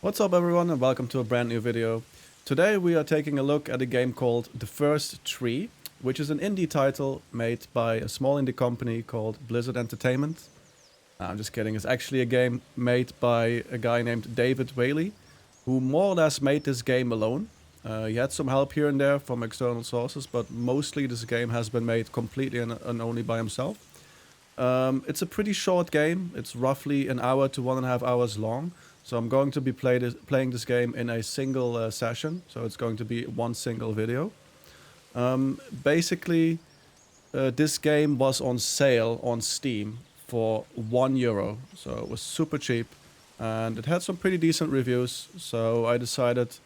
What's up everyone and welcome to a brand new video. Today we are taking a look at a game called The First Tree, which is an indie title made by a small indie company called Blizzard Entertainment. I'm just kidding, it's actually a game made by a guy named David Wehle, who more or less made this game alone. He had some help here and there from external sources, but mostly this game has been made completely and only by himself. It's a pretty short game, it's roughly an hour to 1.5 hours long. So I'm going to be playing this game in a single session, so it's going to be one single video. Basically, this game was on sale on Steam for €1, so it was super cheap, and it had some pretty decent reviews, so I decided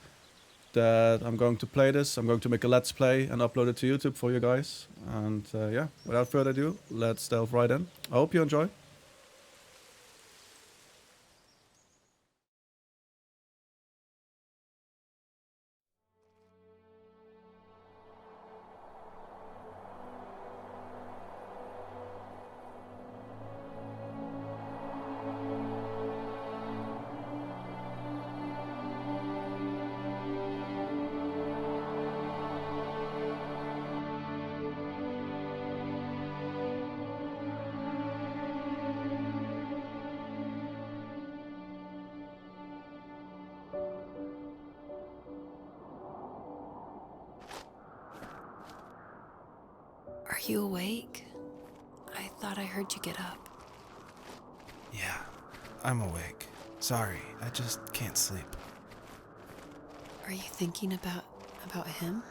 that I'm going to play this, I'm going to make a let's play and upload it to YouTube for you guys, and yeah, without further ado, let's delve right in. I hope you enjoy. Are you awake? I thought I heard you get up. Yeah, I'm awake. Sorry, I just can't sleep. Are you thinking about him?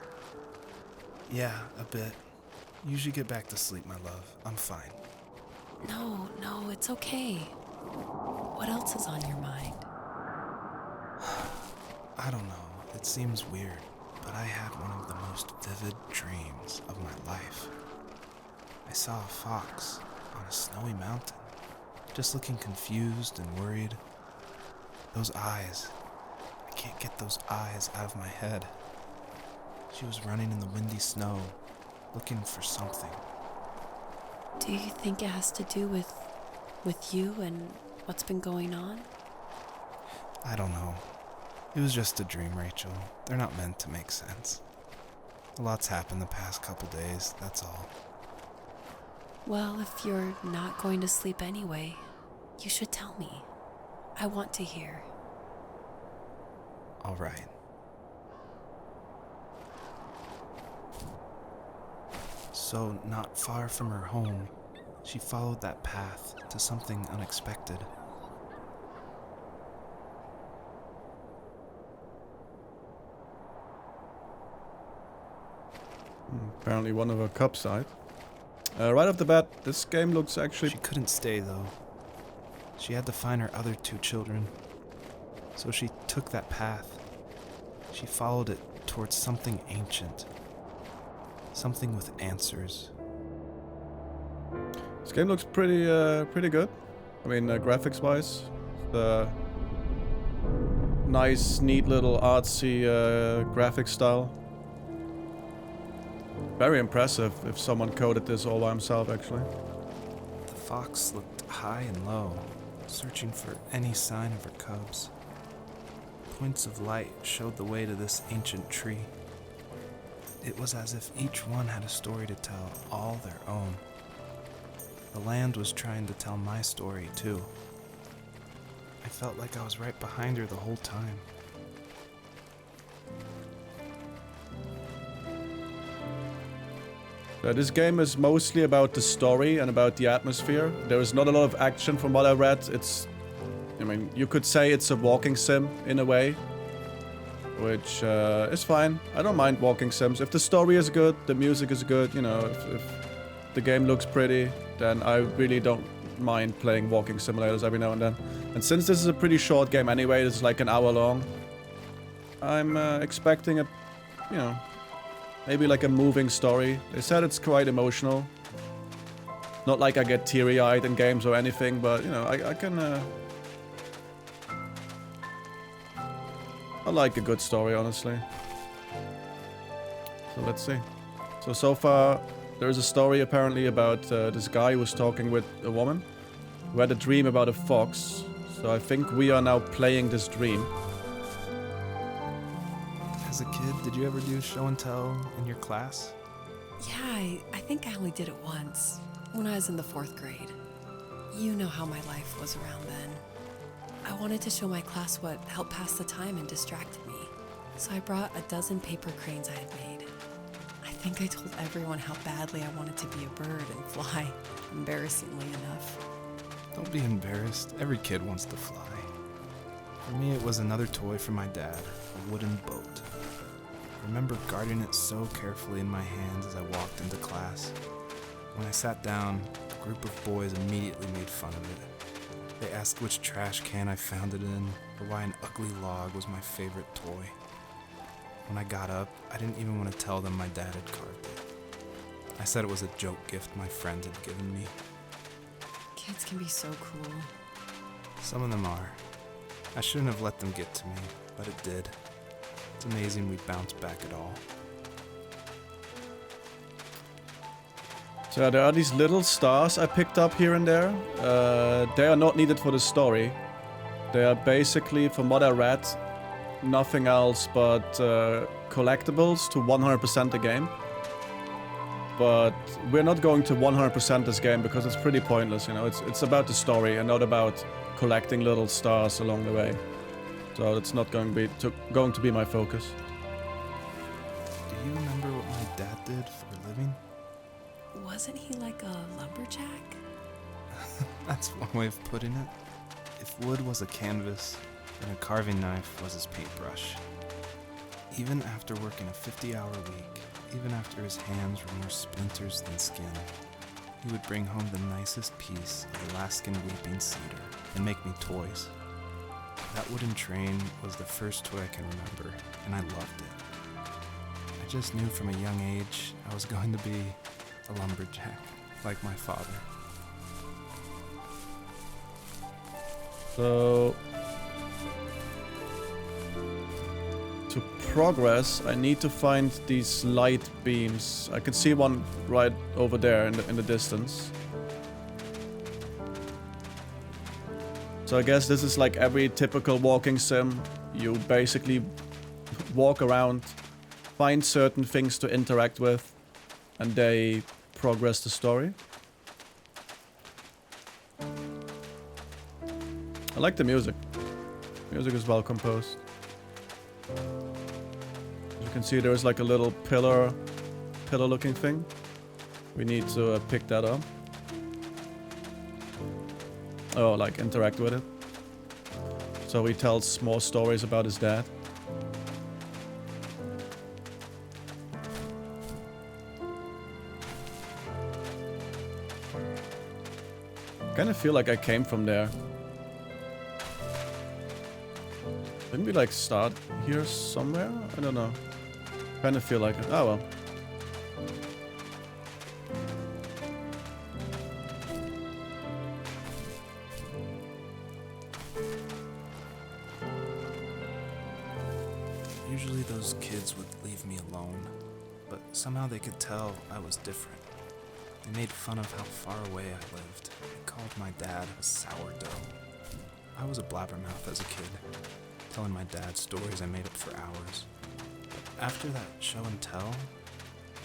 Yeah, a bit. Usually get back to sleep, my love. I'm fine. No, it's okay. What else is on your mind? I don't know. It seems weird, but I had one of the most vivid dreams of my life. I saw a fox on a snowy mountain, just looking confused and worried. Those eyes. I can't get those eyes out of my head. She was running in the windy snow, looking for something. Do you think it has to do with you and what's been going on? I don't know. It was just a dream, Rachel. They're not meant to make sense. A lot's happened the past couple days, that's all. Well, if you're not going to sleep anyway, you should tell me. I want to hear. All right. So, not far from her home, she followed that path to something unexpected. Apparently one of her cubs died. Right off the bat, this game looks actually... She couldn't stay, though. She had to find her other 2 children. So she took that path. She followed it towards something ancient. Something with answers. This game looks pretty good. I mean, graphics-wise, the nice, neat little artsy graphic style. Very impressive if someone coded this all by himself, actually. The fox looked high and low, searching for any sign of her cubs. Points of light showed the way to this ancient tree. It was as if each one had a story to tell, all their own. The land was trying to tell my story, too. I felt like I was right behind her the whole time. This game is mostly about the story and about the atmosphere. There is not a lot of action from what I read. I mean, you could say it's a walking sim in a way, which is fine. I don't mind walking sims. If the story is good, the music is good, you know, if the game looks pretty, then I really don't mind playing walking simulators every now and then. And since this is a pretty short game anyway, it's like an hour long, I'm expecting a, you know, maybe like a moving story. They said it's quite emotional. Not like I get teary-eyed in games or anything, but, you know, I can... I like a good story, honestly. So let's see. So far, there's a story apparently about this guy who was talking with a woman who had a dream about a fox. So I think we are now playing this dream. As a kid, did you ever do show and tell in your class? Yeah, I think I only did it once, when I was in the 4th grade. You know how my life was around then. I wanted to show my class what helped pass the time and distracted me. So I brought a dozen paper cranes I had made. I think I told everyone how badly I wanted to be a bird and fly, embarrassingly enough. Don't be embarrassed. Every kid wants to fly. For me, it was another toy from my dad, a wooden boat. I remember guarding it so carefully in my hands as I walked into class. When I sat down, a group of boys immediately made fun of it. They asked which trash can I found it in, or why an ugly log was my favorite toy. When I got up, I didn't even want to tell them my dad had carved it. I said it was a joke gift my friend had given me. Kids can be so cruel. Some of them are. I shouldn't have let them get to me, but it did. It's amazing we bounced back at all. So there are these little stars I picked up here and there. They are not needed for the story. They are basically, from what I read, nothing else but collectibles to 100% the game. But we're not going to 100% this game because it's pretty pointless, you know. It's about the story and not about collecting little stars along the way. So it's not going to be my focus. Do you remember what my dad did for a living? Wasn't he like a lumberjack? That's one way of putting it. If wood was a canvas, then a carving knife was his paintbrush. Even after working a 50-hour week, even after his hands were more splinters than skin, he would bring home the nicest piece of Alaskan weeping cedar and make me toys. That wooden train was the first toy I can remember, and I loved it. I just knew from a young age I was going to be a lumberjack, like my father. So to progress, I need to find these light beams. I can see one right over there in the distance. So I guess this is like every typical walking sim. You basically walk around, find certain things to interact with, and they progress the story. I like the music. Music is well composed. As you can see, there is like a little pillar looking thing. We need to pick that up. Oh, like interact with it. So he tells more stories about his dad. Kind of feel like I came from there. Didn't we like start here somewhere? I don't know. Kind of feel like it. Oh well. Usually those kids would leave me alone, but somehow they could tell I was different. They made fun of how far away I lived. They called my dad a sourdough. I was a blabbermouth as a kid, telling my dad stories I made up for hours. But after that show and tell,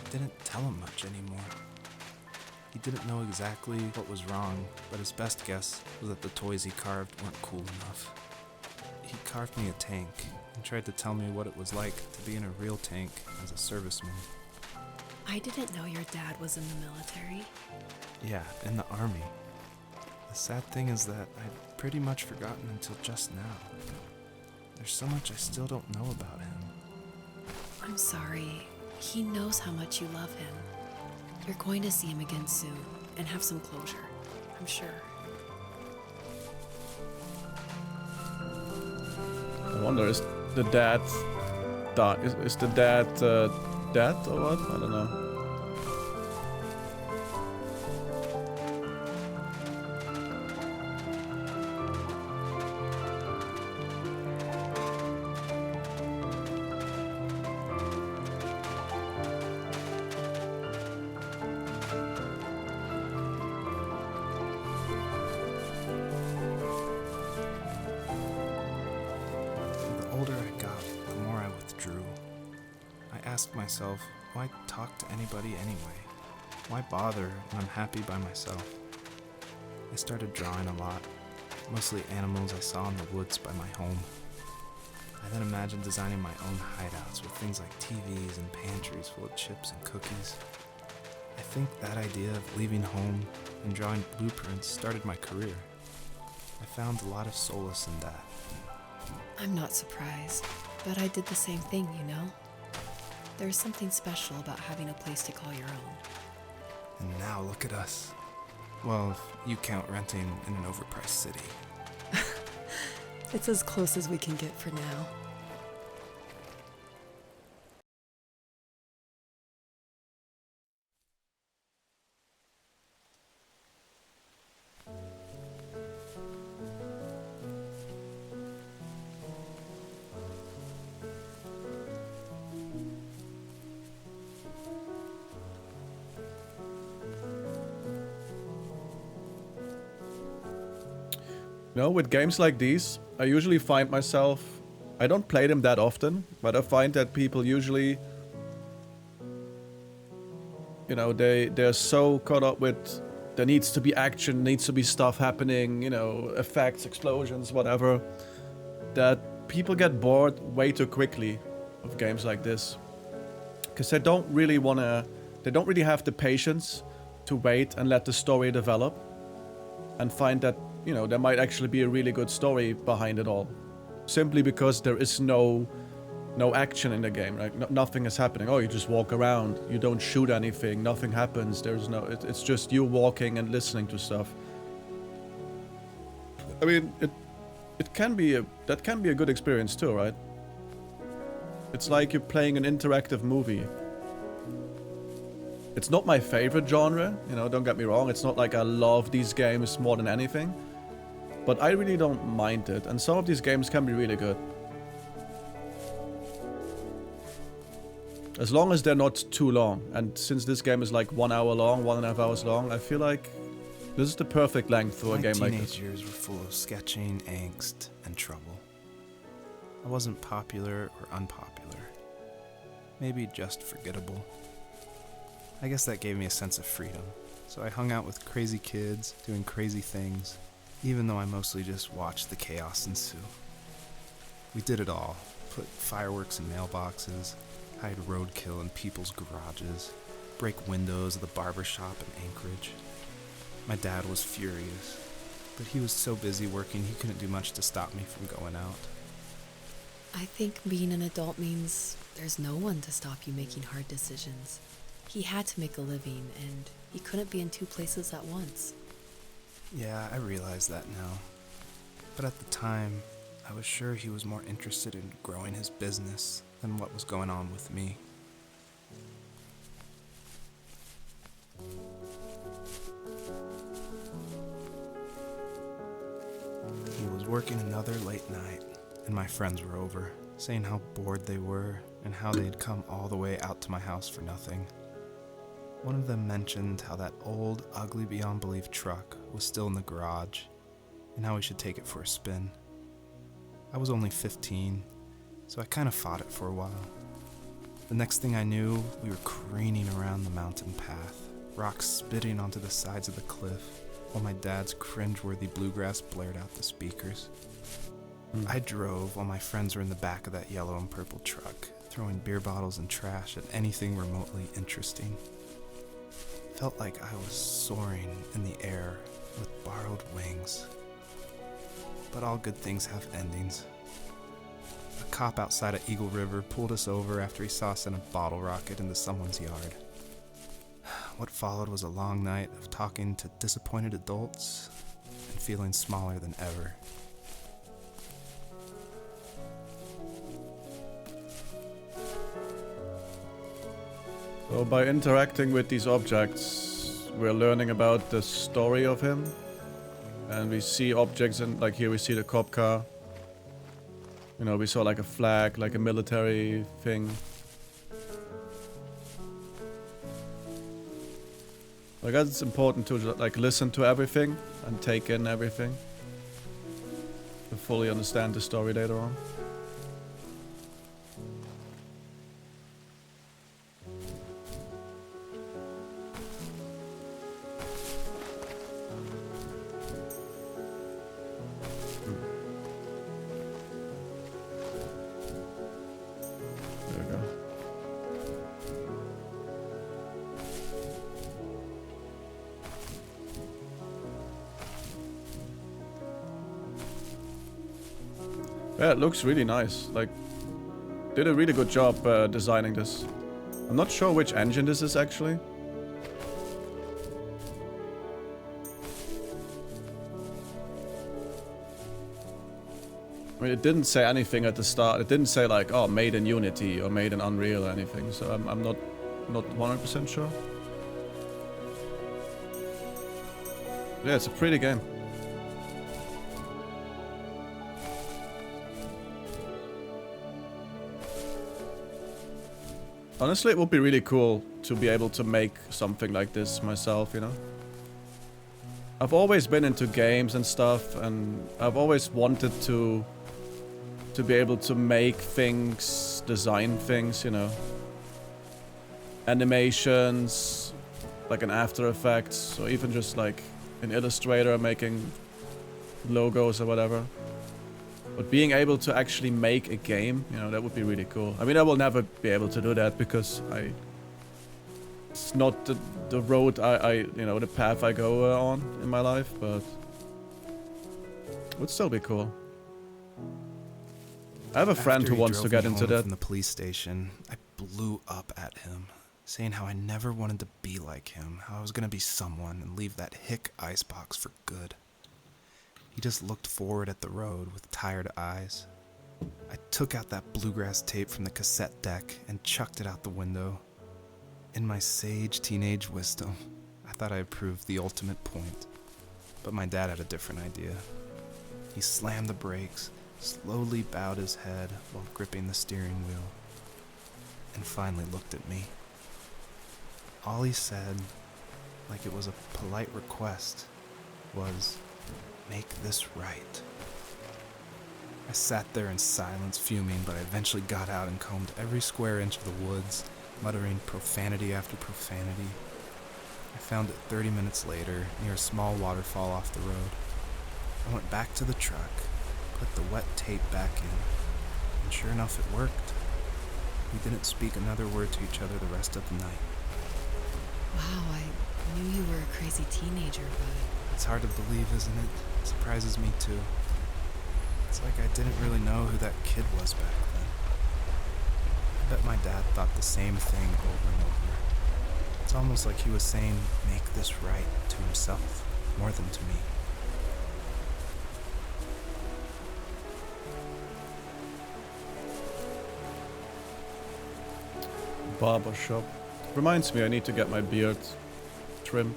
I didn't tell him much anymore. He didn't know exactly what was wrong, but his best guess was that the toys he carved weren't cool enough. He carved me a tank and tried to tell me what it was like to be in a real tank as a serviceman. I didn't know your dad was in the military. Yeah, in the army. The sad thing is that I'd pretty much forgotten until just now. There's so much I still don't know about him. I'm sorry. He knows how much you love him. You're going to see him again soon and have some closure, I'm sure. I wonder, is the dad is the dad dead or what? I don't know. The older I got, the more I withdrew. asked myself, why talk to anybody anyway? Why bother when I'm happy by myself? I started drawing a lot, mostly animals I saw in the woods by my home. I then imagined designing my own hideouts with things like TVs and pantries full of chips and cookies. I think that idea of leaving home and drawing blueprints started my career. I found a lot of solace in that. I'm not surprised, but I did the same thing, you know? There's something special about having a place to call your own. And now look at us. Well, if you count renting in an overpriced city. It's as close as we can get for now. You know, with games like these, I usually find myself... I don't play them that often, but I find that people usually... You know, they're so caught up with... There needs to be action, needs to be stuff happening, you know, effects, explosions, whatever. That people get bored way too quickly of games like this. Because they don't really want to... They don't really have the patience to wait and let the story develop. And find that, you know, there might actually be a really good story behind it all. Simply because there is no action in the game, right? Nothing is happening. Oh, you just walk around. You don't shoot anything. Nothing happens. There's no... It's just you walking and listening to stuff. I mean, it can be a... That can be a good experience too, right? It's like you're playing an interactive movie. It's not my favorite genre, you know, don't get me wrong. It's not like I love these games more than anything. But I really don't mind it, and some of these games can be really good. As long as they're not too long, and since this game is like 1 hour long, 1.5 hours long, I feel like this is the perfect length for a game like this. My teenage years were full of sketching, angst, and trouble. I wasn't popular or unpopular. Maybe just forgettable. I guess that gave me a sense of freedom, so I hung out with crazy kids, doing crazy things, even though I mostly just watched the chaos ensue. We did it all, put fireworks in mailboxes, hide roadkill in people's garages, break windows of the barber shop in Anchorage. My dad was furious, but he was so busy working he couldn't do much to stop me from going out. I think being an adult means there's no one to stop you making hard decisions. He had to make a living, and he couldn't be in two places at once. Yeah, I realize that now. But at the time, I was sure he was more interested in growing his business than what was going on with me. He was working another late night, and my friends were over, saying how bored they were and how they'd come all the way out to my house for nothing. One of them mentioned how that old, ugly beyond belief truck was still in the garage, and how we should take it for a spin. I was only 15, so I kind of fought it for a while. The next thing I knew, we were careening around the mountain path, rocks spitting onto the sides of the cliff, while my dad's cringeworthy bluegrass blared out the speakers. I drove while my friends were in the back of that yellow and purple truck, throwing beer bottles and trash at anything remotely interesting. Felt like I was soaring in the air with borrowed wings. But all good things have endings. A cop outside of Eagle River pulled us over after he saw us send a bottle rocket into someone's yard. What followed was a long night of talking to disappointed adults and feeling smaller than ever. So by interacting with these objects, we're learning about the story of him. And we see objects, and like here we see the cop car. You know, we saw like a flag, like a military thing. I guess it's important to like listen to everything and take in everything to fully understand the story later on. Yeah, it looks really nice. Like, did a really good job designing this. I'm not sure which engine this is actually. I mean, it didn't say anything at the start. It didn't say like, oh, made in Unity or made in Unreal or anything. So I'm not 100% sure. Yeah, it's a pretty game. Honestly, it would be really cool to be able to make something like this myself, you know? I've always been into games and stuff, and I've always wanted to be able to make things, design things, you know? Animations, like an After Effects, or even just like an Illustrator making logos or whatever. But being able to actually make a game, you know, that would be really cool. I mean, I will never be able to do that because it's not the road you know, the path I go on in my life, but it would still be cool. I have a friend who wants to get into that. From the police station, I blew up at him, saying how I never wanted to be like him, how I was gonna be someone and leave that hick icebox for good. He just looked forward at the road with tired eyes. I took out that bluegrass tape from the cassette deck and chucked it out the window. In my sage teenage wisdom, I thought I had proved the ultimate point. But my dad had a different idea. He slammed the brakes, slowly bowed his head while gripping the steering wheel, and finally looked at me. All he said, like it was a polite request, was, "Make this right." I sat there in silence, fuming, but I eventually got out and combed every square inch of the woods, muttering profanity after profanity. I found it 30 minutes later, near a small waterfall off the road. I went back to the truck, put the wet tape back in, and sure enough it worked. We didn't speak another word to each other the rest of the night. Wow, I knew you were a crazy teenager, but... It's hard to believe, isn't it? It surprises me too. It's like I didn't really know who that kid was back then. I bet my dad thought the same thing over and over. It's almost like he was saying, "Make this right," to himself, more than to me. Barber shop. Reminds me, I need to get my beard trimmed.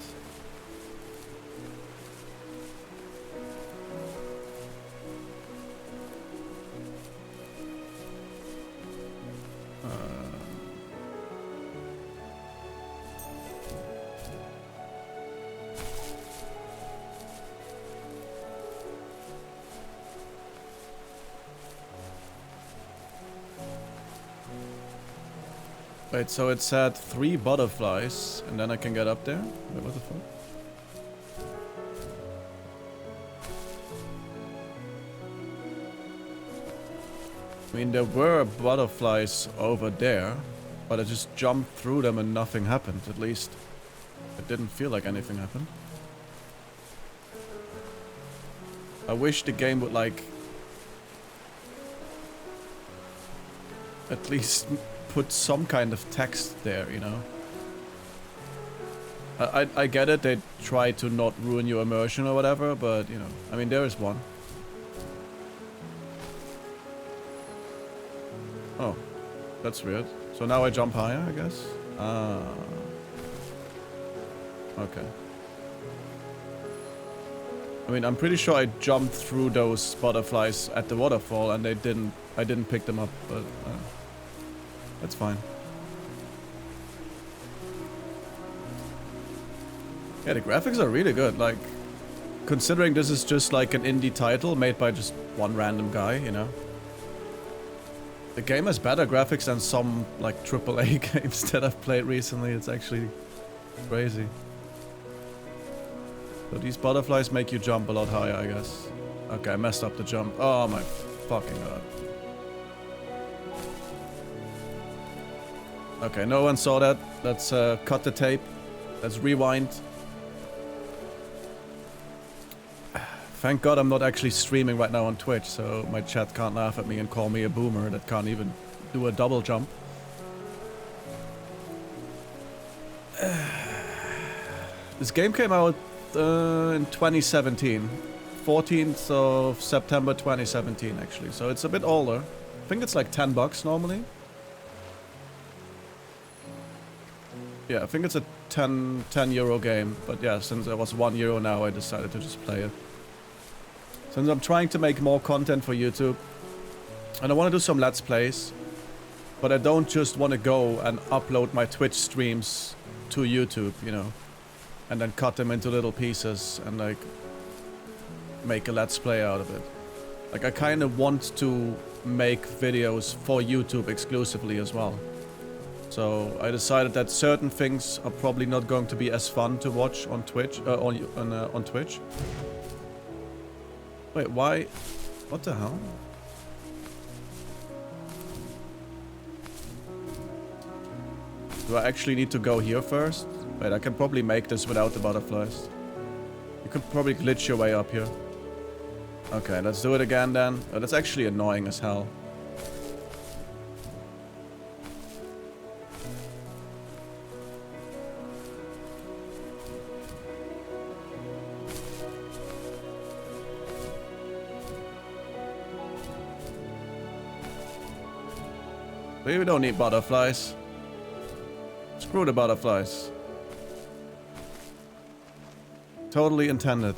Wait, so it said 3 butterflies, and then I can get up there? Wait, what the fuck? I mean, there were butterflies over there, but I just jumped through them and nothing happened, at least. It didn't feel like anything happened. I wish the game would, like, at least put some kind of text there, you know? I get it, they try to not ruin your immersion or whatever, but, you know, I mean, there is one. Oh, that's weird. So now I jump higher, I guess? Ah. Okay. I mean, I'm pretty sure I jumped through those butterflies at the waterfall and I didn't pick them up, but that's fine. Yeah, the graphics are really good, like, considering this is just like an indie title made by just one random guy, you know? The game has better graphics than some, like, AAA games that I've played recently. It's actually crazy. So these butterflies make you jump a lot higher, I guess. Okay, I messed up the jump. Oh my fucking god. Okay, no one saw that. Let's cut the tape. Let's rewind. Thank God I'm not actually streaming right now on Twitch, so my chat can't laugh at me and call me a boomer that can't even do a double jump. This game came out in 2017. 14th of September 2017, actually. So it's a bit older. I think it's like $10 normally. Yeah, I think it's a 10 euro game. But yeah, since it was €1 now, I decided to just play it. Since I'm trying to make more content for YouTube, and I want to do some Let's Plays, but I don't just want to go and upload my Twitch streams to YouTube, you know, and then cut them into little pieces and like make a Let's Play out of it. Like, I kind of want to make videos for YouTube exclusively as well. So I decided that certain things are probably not going to be as fun to watch on Twitch, on Twitch. Wait, why? What the hell? Do I actually need to go here first? Wait, I can probably make this without the butterflies. You could probably glitch your way up here. Okay, let's do it again then. Oh, that's actually annoying as hell. We don't need butterflies. Screw the butterflies. Totally intended.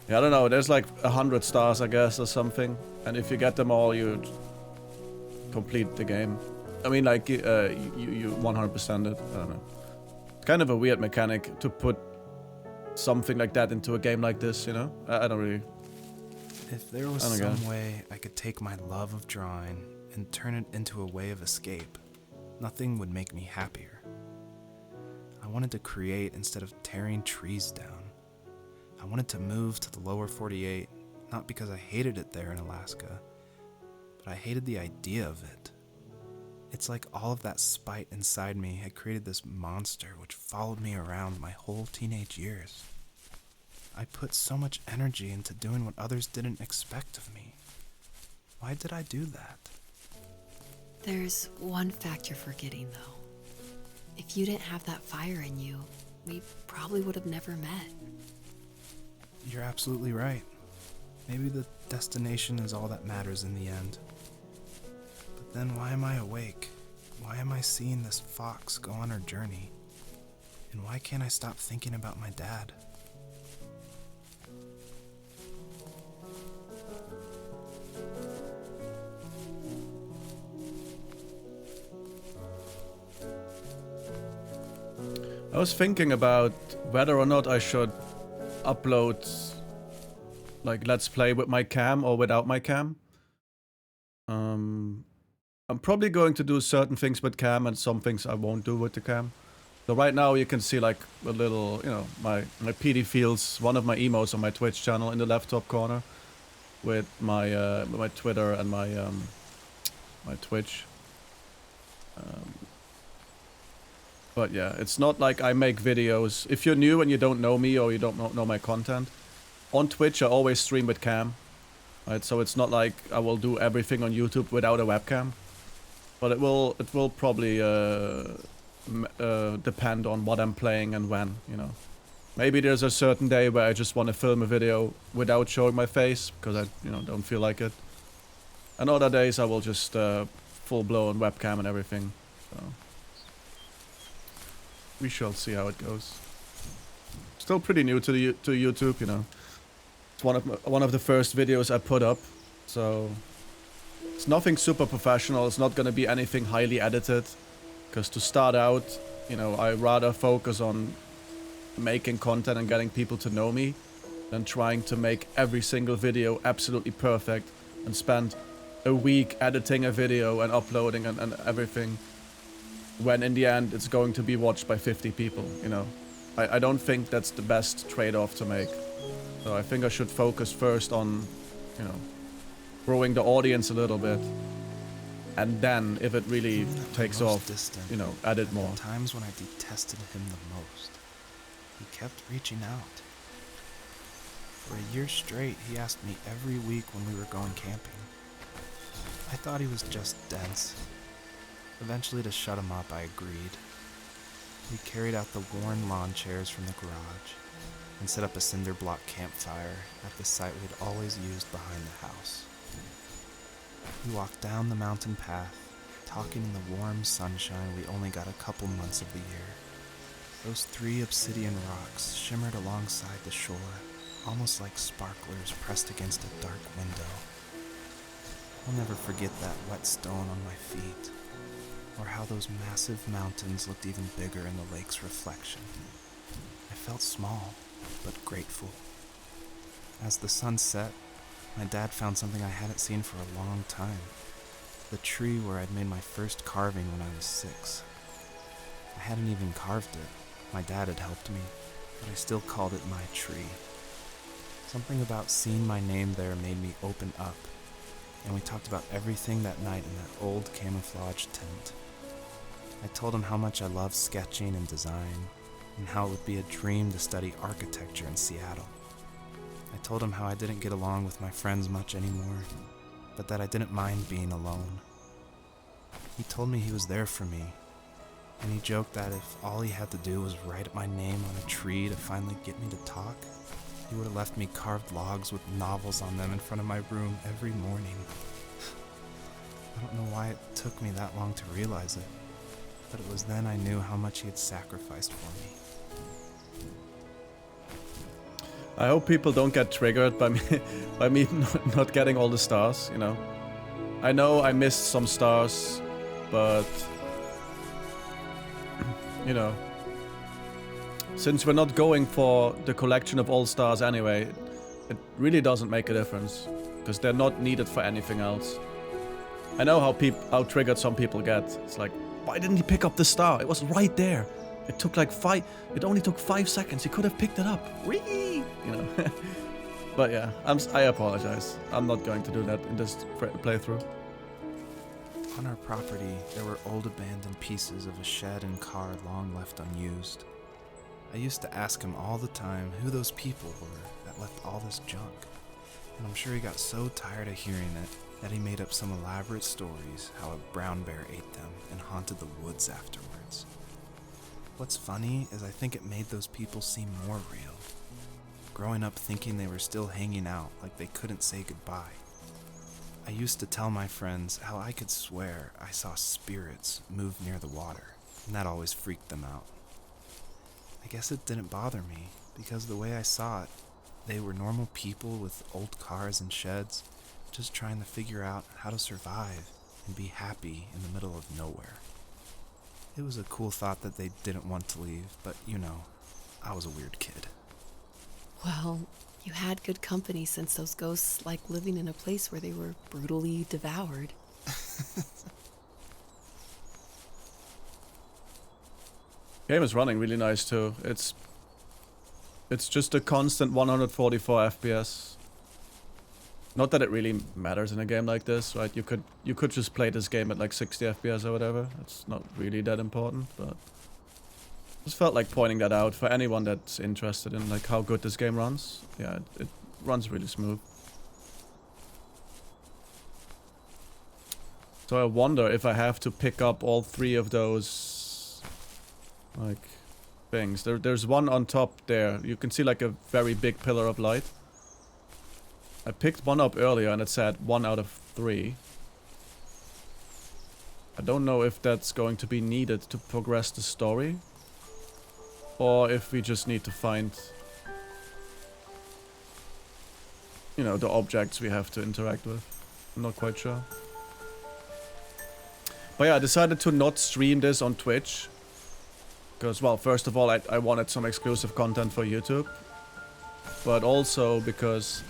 Yeah, I don't know. There's like 100 stars, I guess, or something. And if you get them all, you complete the game. I mean, like, you 100%ed it. I don't know. It's kind of a weird mechanic to put something like that into a game like this, you know? I don't really... If there was some way I could take my love of drawing and turn it into a way of escape, nothing would make me happier. I wanted to create instead of tearing trees down. I wanted to move to the lower 48, not because I hated it there in Alaska, but I hated the idea of it. It's like all of that spite inside me had created this monster which followed me around my whole teenage years. I put so much energy into doing what others didn't expect of me. Why did I do that? There's one fact you're forgetting, though. If you didn't have that fire in you, we probably would have never met. You're absolutely right. Maybe the destination is all that matters in the end. But then why am I awake? Why am I seeing this fox go on her journey? And why can't I stop thinking about my dad? I was thinking about whether or not I should upload like Let's Play with my cam or without my cam. I'm probably going to do certain things with cam and some things I won't do with the cam. So right now you can see like a little, you know, my Peedy Fields, one of my emotes on my Twitch channel in the left top corner with my my Twitter and my my Twitch. But yeah, it's not like I make videos. If you're new and you don't know me or you don't know my content, on Twitch I always stream with cam. Right, so it's not like I will do everything on YouTube without a webcam. But it will probably depend on what I'm playing and when, you know. Maybe there's a certain day where I just want to film a video without showing my face because I, you know, don't feel like it. And other days I will just full-blown webcam and everything. So we shall see how it goes. Still pretty new to YouTube, you know. It's one of the first videos I put up, so it's nothing super professional. It's not gonna be anything highly edited, because to start out, you know, I rather focus on making content and getting people to know me than trying to make every single video absolutely perfect and spend a week editing a video and uploading and everything, when in the end it's going to be watched by 50 people, you know. I don't think that's the best trade-off to make. So I think I should focus first on, you know, growing the audience a little bit. And then, if it really takes off, you know, edit more. Times when I detested him the most, he kept reaching out. For a year straight, he asked me every week when we were going camping. I thought he was just dense. Eventually, to shut him up, I agreed. We carried out the worn lawn chairs from the garage and set up a cinder block campfire at the site we'd always used behind the house. We walked down the mountain path, talking in the warm sunshine we only got a couple months of the year. Those 3 obsidian rocks shimmered alongside the shore, almost like sparklers pressed against a dark window. I'll never forget that wet stone on my feet, or how those massive mountains looked even bigger in the lake's reflection. I felt small, but grateful. As the sun set, my dad found something I hadn't seen for a long time. The tree where I'd made my first carving when I was 6. I hadn't even carved it. My dad had helped me, but I still called it my tree. Something about seeing my name there made me open up, and we talked about everything that night in that old camouflage tent. I told him how much I loved sketching and design, and how it would be a dream to study architecture in Seattle. I told him how I didn't get along with my friends much anymore, but that I didn't mind being alone. He told me he was there for me, and he joked that if all he had to do was write my name on a tree to finally get me to talk, he would have left me carved logs with novels on them in front of my room every morning. I don't know why it took me that long to realize it, but it was then I knew how much he had sacrificed for me. I hope people don't get triggered by me not getting all the stars, you know. I know I missed some stars, but you know, since we're not going for the collection of all stars anyway, it really doesn't make a difference, because they're not needed for anything else. I know how triggered some people get. It's like, why didn't he pick up the star? It was right there. It only took 5 seconds. He could have picked it up. Whee! You know. But yeah, I apologize. I'm not going to do that in this playthrough. On our property, there were old abandoned pieces of a shed and car long left unused. I used to ask him all the time who those people were that left all this junk, and I'm sure he got so tired of hearing it that he made up some elaborate stories how a brown bear ate them and haunted the woods afterwards. What's funny is I think it made those people seem more real, growing up thinking they were still hanging out like they couldn't say goodbye. I used to tell my friends how I could swear I saw spirits move near the water, and that always freaked them out. I guess it didn't bother me, because the way I saw it, they were normal people with old cars and sheds, just trying to figure out how to survive and be happy in the middle of nowhere. It was a cool thought that they didn't want to leave, but you know, I was a weird kid. Well, you had good company since those ghosts like living in a place where they were brutally devoured. Game is running really nice too. It's just a constant 144 FPS. Not that it really matters in a game like this, right? You could just play this game at like 60 FPS or whatever. It's not really that important, but just felt like pointing that out for anyone that's interested in like how good this game runs. Yeah, it runs really smooth. So I wonder if I have to pick up all 3 of those like things. There's one on top there. You can see like a very big pillar of light. I picked one up earlier and it said 1 out of 3. I don't know if that's going to be needed to progress the story, or if we just need to find, you know, the objects we have to interact with. I'm not quite sure. But yeah, I decided to not stream this on Twitch. Because, well, first of all, I wanted some exclusive content for YouTube. But also because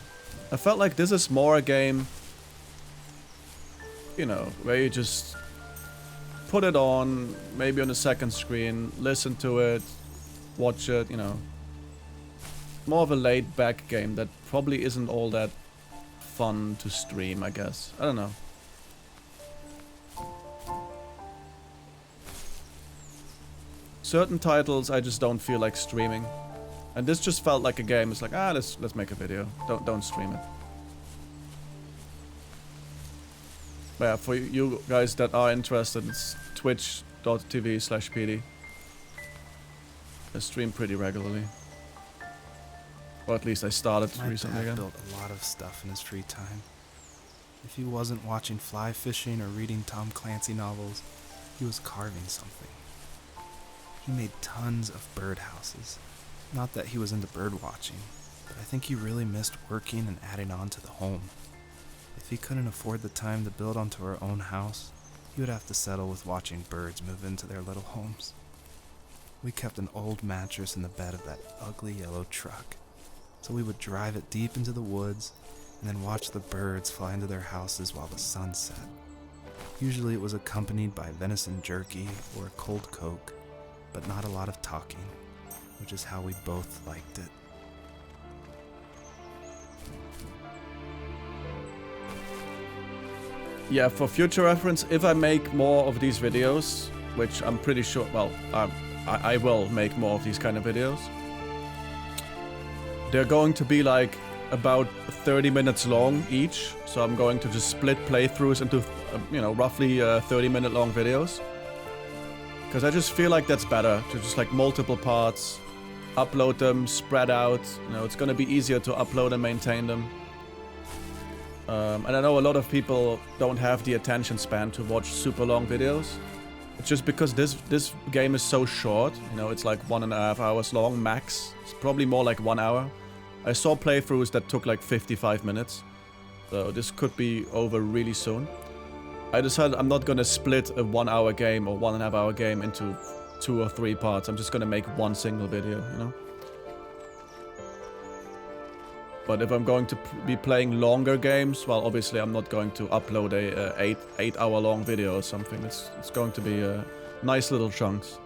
I felt like this is more a game, you know, where you just put it on, maybe on the second screen, listen to it, watch it, you know. More of a laid-back game that probably isn't all that fun to stream, I guess. I don't know. Certain titles I just don't feel like streaming. And this just felt like a game. It's like, let's make a video. Don't stream it. But yeah, for you guys that are interested, it's twitch.tv/Peedy. I stream pretty regularly. Or at least I started recently My dad again. built a lot of stuff in his free time. If he wasn't watching fly fishing or reading Tom Clancy novels, he was carving something. He made tons of birdhouses. Not that he was into bird watching, but I think he really missed working and adding on to the home. If he couldn't afford the time to build onto our own house, he would have to settle with watching birds move into their little homes. We kept an old mattress in the bed of that ugly yellow truck, so we would drive it deep into the woods and then watch the birds fly into their houses while the sun set. Usually it was accompanied by venison jerky or a cold Coke, but not a lot of talking, which is how we both liked it. Yeah, for future reference, if I make more of these videos, which I'm pretty sure, well, I will make more of these kind of videos. They're going to be like about 30 minutes long each, so I'm going to just split playthroughs into, roughly 30-minute long videos. Because I just feel like that's better, to just like multiple parts, upload them, spread out. It's going to be easier to upload and maintain them. And I know a lot of people don't have the attention span to watch super long videos. It's just because this game is so short. It's like 1.5 hours long max. It's probably more like 1 hour. I saw playthroughs that took like 55 minutes. So this could be over really soon. I decided I'm not gonna split a 1 hour game or 1.5 hour game into 2 or 3 parts. I'm just gonna make one single video, But if I'm going to be playing longer games, well, obviously I'm not going to upload a 8 hour long video or something. It's going to be nice little chunks.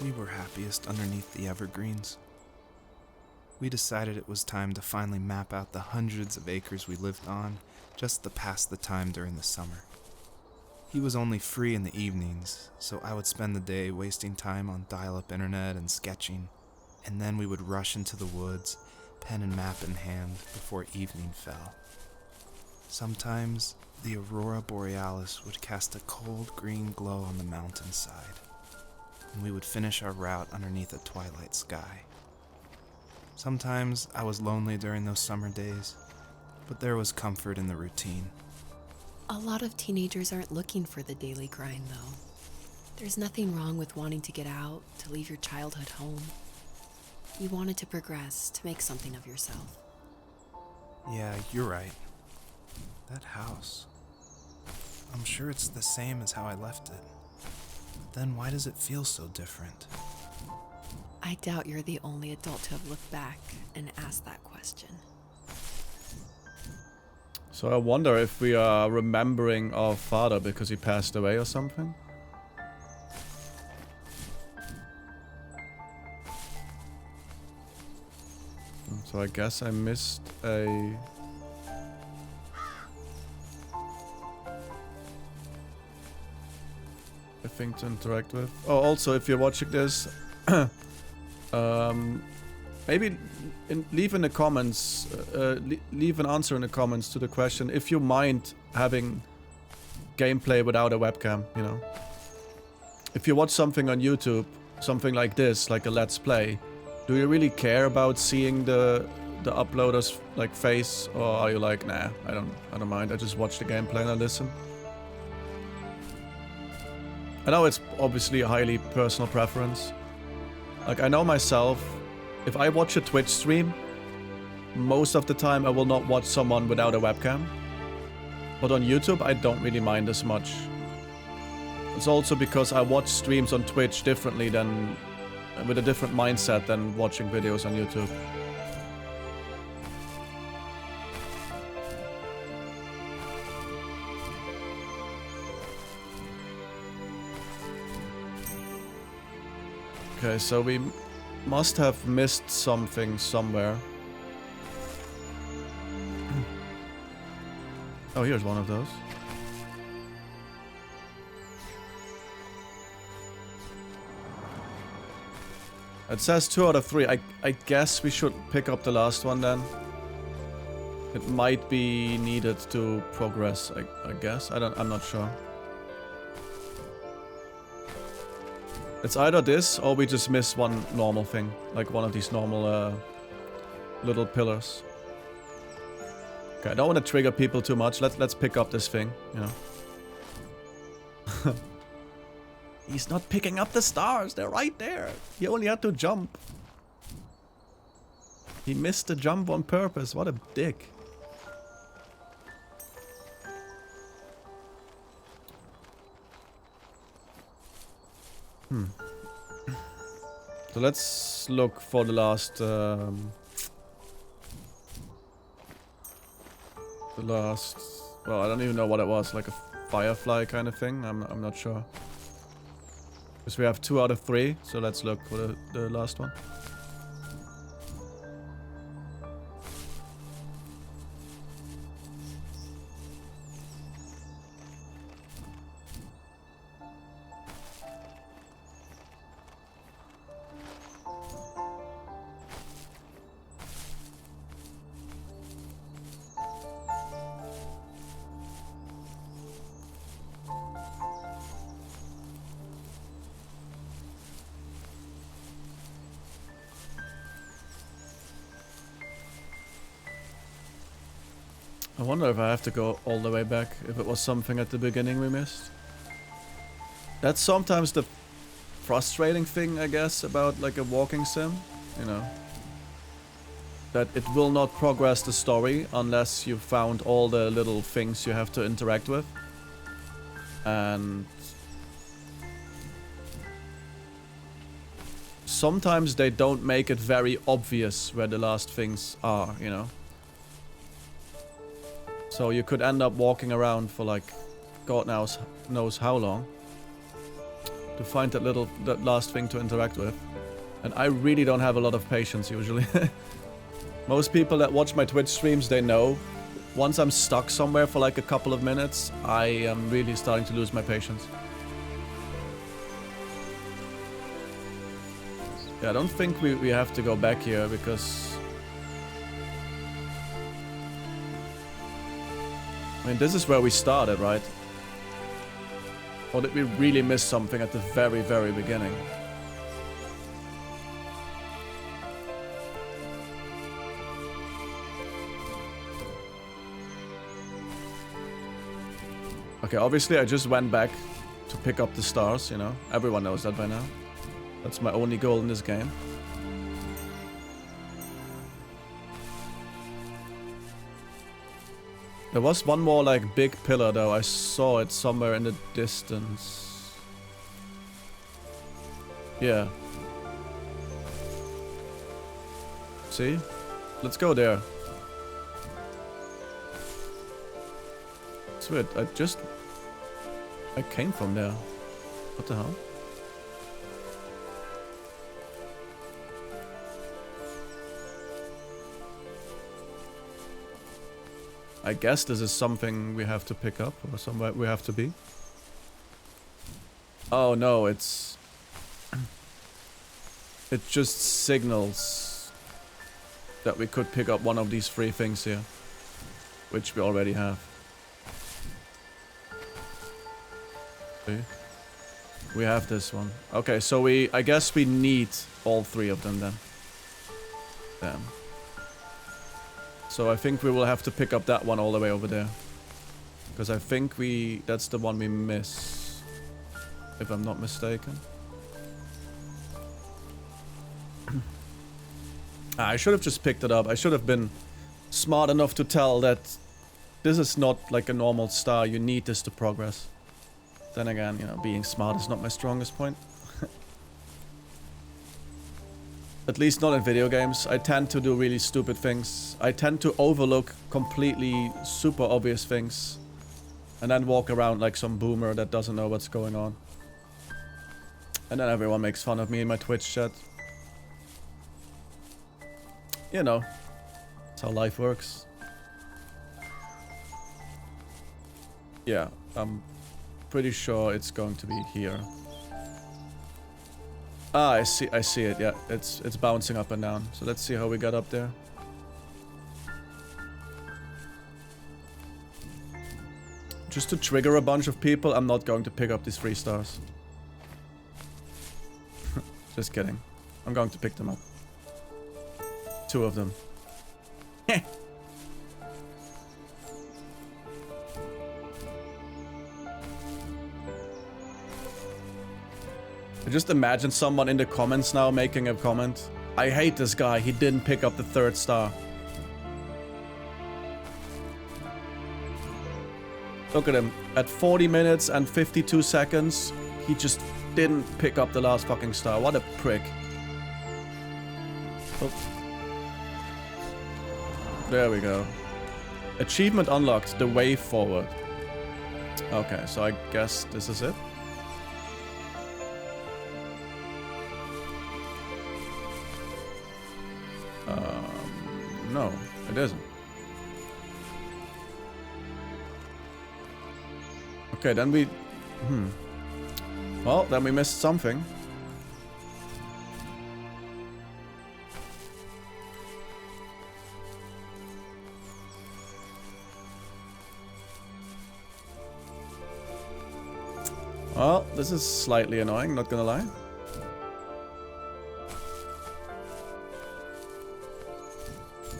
We were happiest underneath the evergreens. We decided it was time to finally map out the hundreds of acres we lived on just to pass the time during the summer. He was only free in the evenings, so I would spend the day wasting time on dial-up internet and sketching, and then we would rush into the woods, pen and map in hand, before evening fell. Sometimes, the aurora borealis would cast a cold green glow on the mountainside, and we would finish our route underneath a twilight sky. Sometimes I was lonely during those summer days, but there was comfort in the routine. A lot of teenagers aren't looking for the daily grind, though. There's nothing wrong with wanting to get out, to leave your childhood home. You wanted to progress, to make something of yourself. Yeah, you're right. That house. I'm sure it's the same as how I left it. But then why does it feel so different? I doubt you're the only adult to have looked back and asked that question. So I wonder if we are remembering our father because he passed away or something. So I guess I missed a thing to interact with. Oh, also, if you're watching this, maybe leave in the comments, leave an answer in the comments to the question if you mind having gameplay without a webcam, If you watch something on YouTube, something like this, like a Let's Play, do you really care about seeing the uploader's face, or are you like, nah, I don't mind, I just watch the gameplay and I listen? I know it's obviously a highly personal preference. I know myself, if I watch a Twitch stream, most of the time I will not watch someone without a webcam. But on YouTube, I don't really mind as much. It's also because I watch streams on Twitch differently than, with a different mindset than watching videos on YouTube. Okay, so we must have missed something somewhere. Oh, here's one of those. It says 2 out of 3. I guess we should pick up the last one then. It might be needed to progress, I guess. I'm not sure. It's either this or we just miss one normal thing. Like one of these normal little pillars. Okay, I don't want to trigger people too much. Let's pick up this thing, you know. He's not picking up the stars. They're right there. He only had to jump. He missed the jump on purpose. What a dick. So let's look for the last well, I don't even know what it was, like a firefly kind of thing. I'm not sure. Because we have 2 out of 3, so let's look for the last one. I wonder if I have to go all the way back, if it was something at the beginning we missed. That's sometimes the frustrating thing, I guess, about like a walking sim, you know. That it will not progress the story unless you found all the little things you have to interact with. And sometimes they don't make it very obvious where the last things are, you know. So you could end up walking around for like God knows how long to find that last thing to interact with. And I really don't have a lot of patience usually. Most people that watch my Twitch streams, they know once I'm stuck somewhere for like a couple of minutes, I am really starting to lose my patience. Yeah, I don't think we have to go back here because I mean, this is where we started, right? Or did we really miss something at the very, very beginning? Okay, obviously I just went back to pick up the stars, you know? Everyone knows that by now. That's my only goal in this game. There was one more, like, big pillar, though. I saw it somewhere in the distance. Yeah. See? Let's go there. It's weird. I came from there. What the hell? I guess this is something we have to pick up, or somewhere we have to be. Oh no, it's... It just signals that we could pick up one of these 3 things here. Which we already have. See? We have this one. Okay, so I guess we need all 3 of them then. Damn. So I think we will have to pick up that one all the way over there. Because I think that's the one we miss. If I'm not mistaken. I should have just picked it up. I should have been smart enough to tell that this is not like a normal star. You need this to progress. Then again, you know, being smart is not my strongest point. At least not in video games. I tend to do really stupid things. I tend to overlook completely super obvious things. And then walk around like some boomer that doesn't know what's going on. And then everyone makes fun of me in my Twitch chat. You know, that's how life works. Yeah, I'm pretty sure it's going to be here. Ah, I see it, yeah. It's bouncing up and down. So let's see how we got up there. Just to trigger a bunch of people, I'm not going to pick up these 3 stars. Just kidding. I'm going to pick them up. 2 of them. Heh. Just imagine someone in the comments now making a comment. I hate this guy, he didn't pick up the 3rd star. Look at him. At 40 minutes and 52 seconds, he just didn't pick up the last fucking star. What a prick. Oh. There we go. Achievement unlocked, the way forward. Okay, so I guess this is it. No, it isn't. Okay, then we... Well, then we missed something. Well, this is slightly annoying, not gonna lie.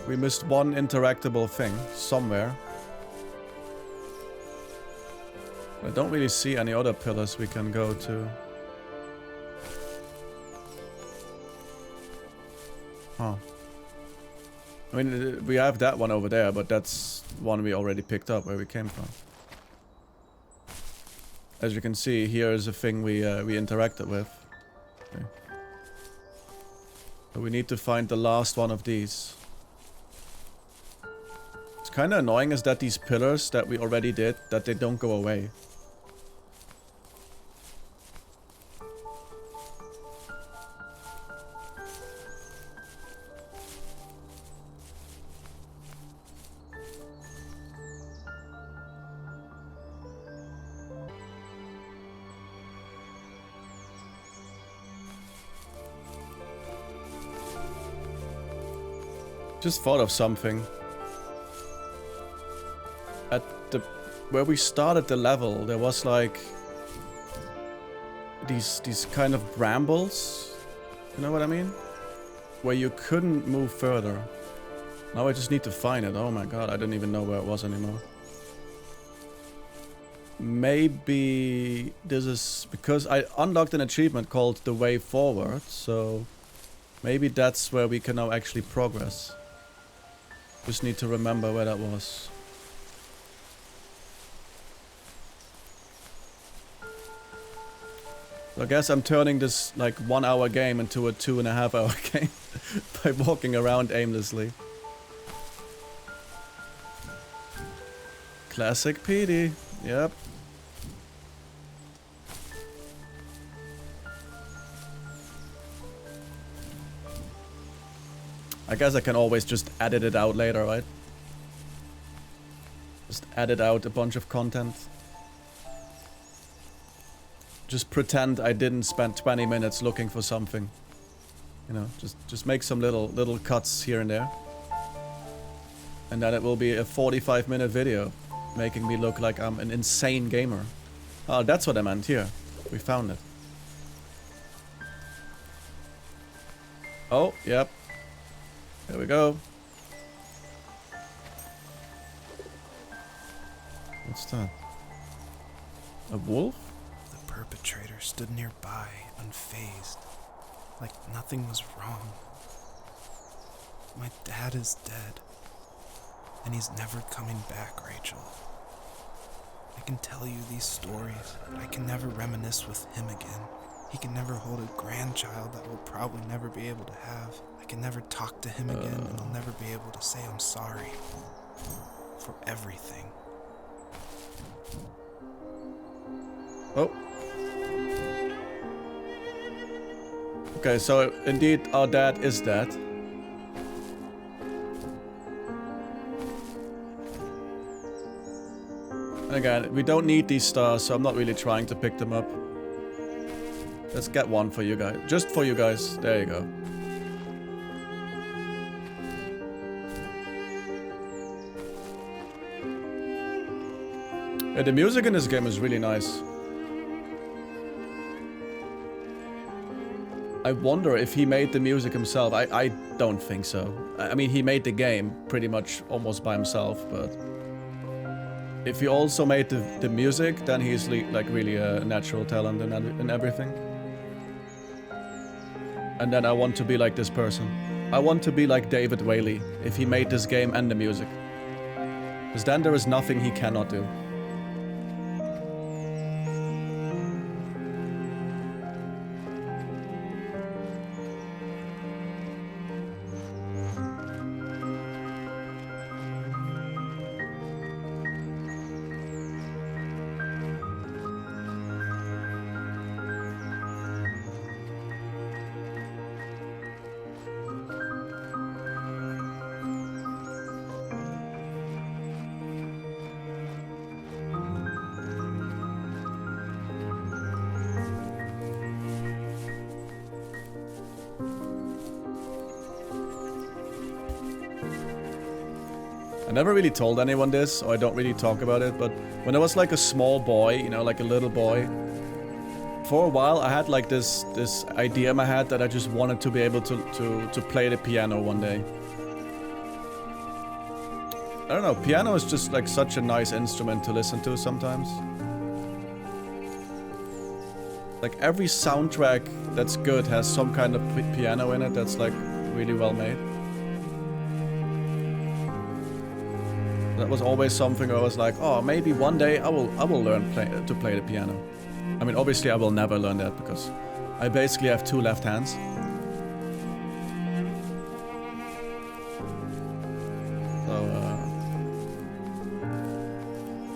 We missed one interactable thing somewhere. I don't really see any other pillars we can go to. Huh. I mean, we have that one over there, but that's one we already picked up where we came from. As you can see, here is a thing we interacted with. Okay. So we need to find the last one of these. It's kind of annoying is that these pillars that we already did, that they don't go away. Just thought of something. At the where we started the level, there was like these kind of brambles. You know what I mean? Where you couldn't move further. Now I just need to find it. Oh my god, I don't even know where it was anymore. Maybe this is because I unlocked an achievement called the way forward, so maybe that's where we can now actually progress. Just need to remember where that was. So I guess I'm turning this like 1 hour game into a 2.5 hour game by walking around aimlessly. Classic Peedy. Yep. I guess I can always just edit it out later, right? Just edit out a bunch of content. Just pretend I didn't spend 20 minutes looking for something. You know, just make some little cuts here and there. And then it will be a 45-minute video, making me look like I'm an insane gamer. Oh, that's what I meant here. We found it. Oh, yep. There we go. What's that? A wolf? The perpetrator stood nearby, unfazed, like nothing was wrong. My dad is dead, and he's never coming back, Rachel. I can tell you these stories, but I can never reminisce with him again. He can never hold a grandchild that we'll probably never be able to have. I can never talk to him again, and I'll never be able to say I'm sorry for everything. Oh. Okay, so indeed our dad is dead. And again, we don't need these stars, so I'm not really trying to pick them up. Let's get one for you guys. Just for you guys. There you go. Yeah, the music in this game is really nice. I wonder if he made the music himself. I don't think so. I mean, he made the game pretty much almost by himself, but if he also made the music, then he's like really a natural talent in everything. And then I want to be like this person. I want to be like David Wehle if he made this game and the music. Because then there is nothing he cannot do. I never really told anyone this, or I don't really talk about it, but when I was like a small boy, you know, like a little boy, for a while I had like this idea in my head that I just wanted to be able to play the piano one day. I don't know, piano is just like such a nice instrument to listen to sometimes. Like every soundtrack that's good has some kind of piano in it that's like really well made. That was always something I was like, oh, maybe one day I will learn to play the piano. I mean, obviously I will never learn that because I basically have 2 left hands. So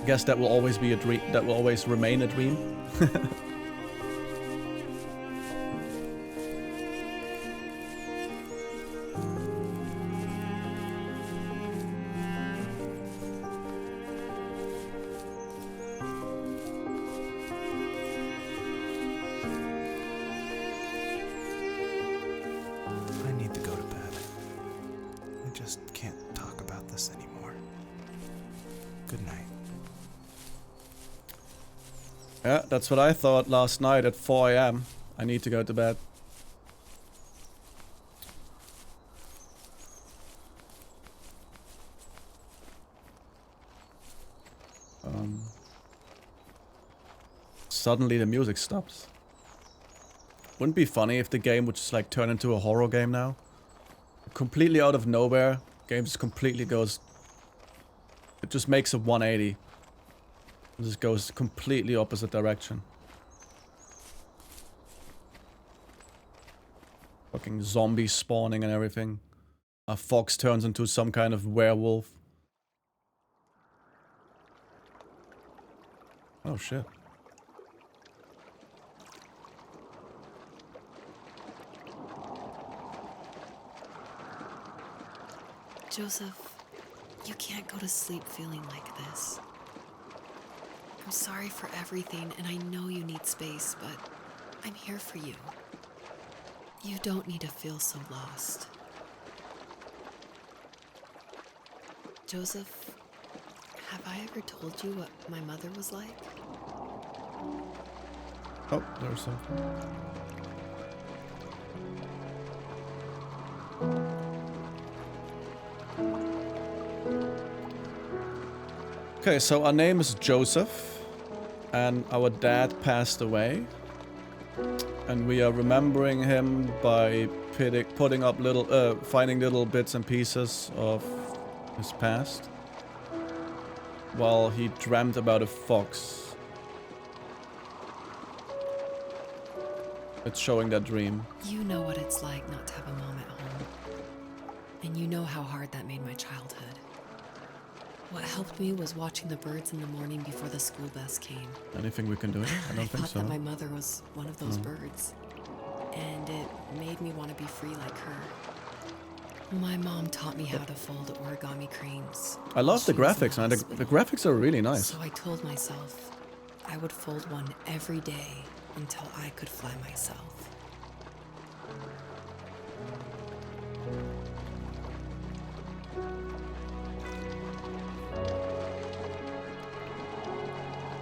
I guess that will always be a dream. That will always remain a dream. Yeah, that's what I thought last night at 4 AM. I need to go to bed. Suddenly the music stops. Wouldn't it be funny if the game would just like turn into a horror game now? Completely out of nowhere, game just completely goes... It just makes a 180. It just goes completely opposite direction. Fucking zombies spawning and everything. A fox turns into some kind of werewolf. Oh shit. Joseph, you can't go to sleep feeling like this. I'm sorry for everything, and I know you need space, but I'm here for you. You don't need to feel so lost. Joseph, have I ever told you what my mother was like? Oh, there's something. Okay, so our name is Joseph. And our dad passed away, and we are remembering him by putting up finding little bits and pieces of his past, while he dreamt about a fox. It's showing that dream. You know what it's like not to have a mom at home, and you know how hard that made my childhood. What helped me was watching the birds in the morning before the school bus came. Anything we can do? I don't think so. I thought that my mother was one of those birds, and it made me want to be free like her. My mom taught me how to fold origami cranes. I love the graphics, man. The graphics are really nice. So I told myself I would fold one every day until I could fly myself.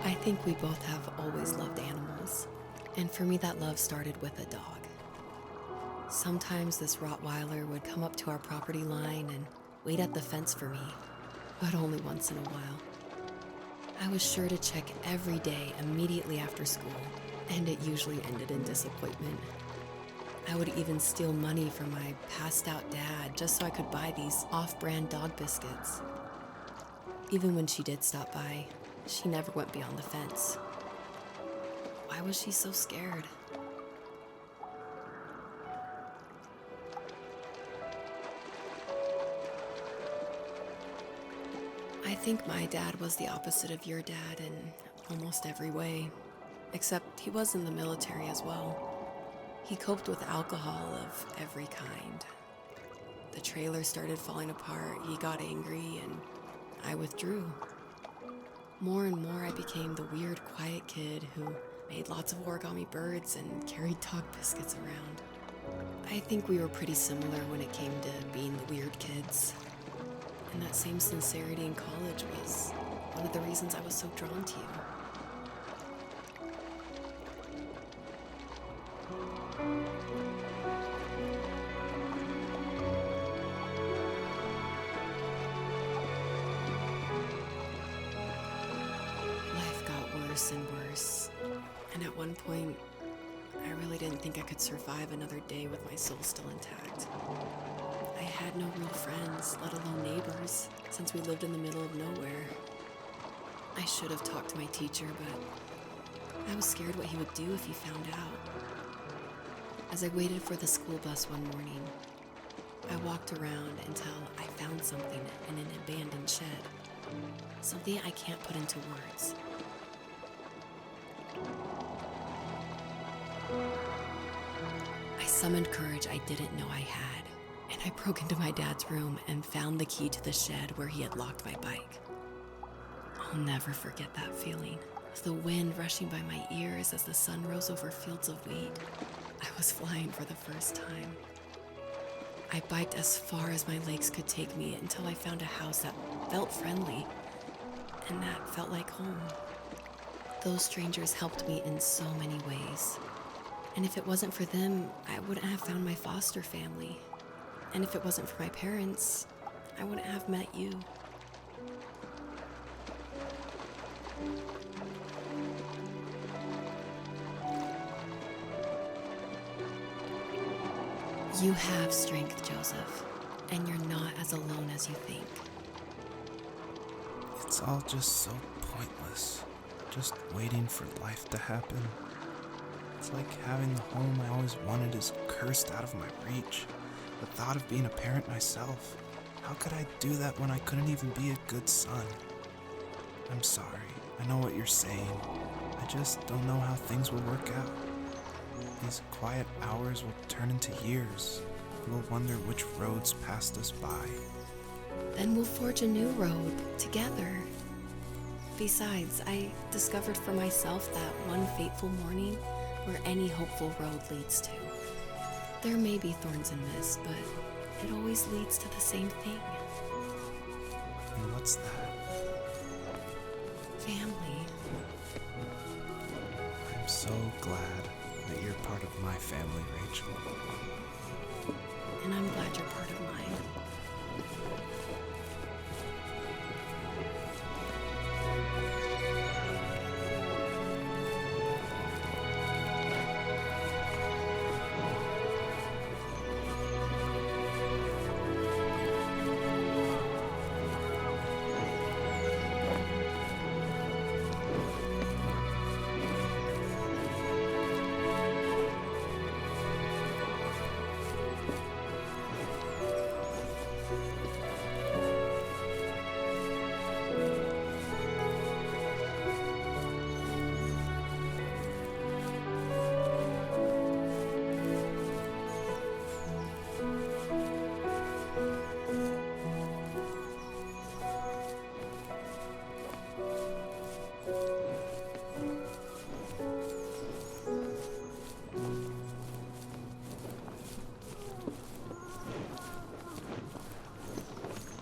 I think we both have always loved animals, and for me that love started with a dog. Sometimes this Rottweiler would come up to our property line and wait at the fence for me, but only once in a while. I was sure to check every day immediately after school, and it usually ended in disappointment. I would even steal money from my passed out dad just so I could buy these off-brand dog biscuits. Even when she did stop by, she never went beyond the fence. Why was she so scared? I think my dad was the opposite of your dad in almost every way, except he was in the military as well. He coped with alcohol of every kind. The trailer started falling apart, he got angry, and I withdrew. More and more I became the weird, quiet kid who made lots of origami birds and carried dog biscuits around. I think we were pretty similar when it came to being the weird kids. And that same sincerity in college was one of the reasons I was so drawn to you. Life got worse and worse, and at one point, I really didn't think I could survive another day with my soul still intact. I had no real friends, let alone neighbors, since we lived in the middle of nowhere. I should have talked to my teacher, but I was scared what he would do if he found out. As I waited for the school bus one morning, I walked around until I found something in an abandoned shed. Something I can't put into words. I summoned courage I didn't know I had, and I broke into my dad's room and found the key to the shed where he had locked my bike. I'll never forget that feeling, with the wind rushing by my ears as the sun rose over fields of wheat. I was flying for the first time. I biked as far as my legs could take me until I found a house that felt friendly, and that felt like home. Those strangers helped me in so many ways. And if it wasn't for them, I wouldn't have found my foster family. And if it wasn't for my parents, I wouldn't have met you. You have strength, Joseph, and you're not as alone as you think. It's all just so pointless. Just waiting for life to happen. It's like having the home I always wanted is cursed out of my reach. The thought of being a parent myself. How could I do that when I couldn't even be a good son? I'm sorry. I know what you're saying. I just don't know how things will work out. These quiet hours will turn into years. We'll wonder which roads passed us by. Then we'll forge a new road together. Besides, I discovered for myself that one fateful morning where any hopeful road leads to. There may be thorns and mist, but it always leads to the same thing. And what's that? Family. I'm so glad that you're part of my family, Rachel. And I'm glad you're part of mine.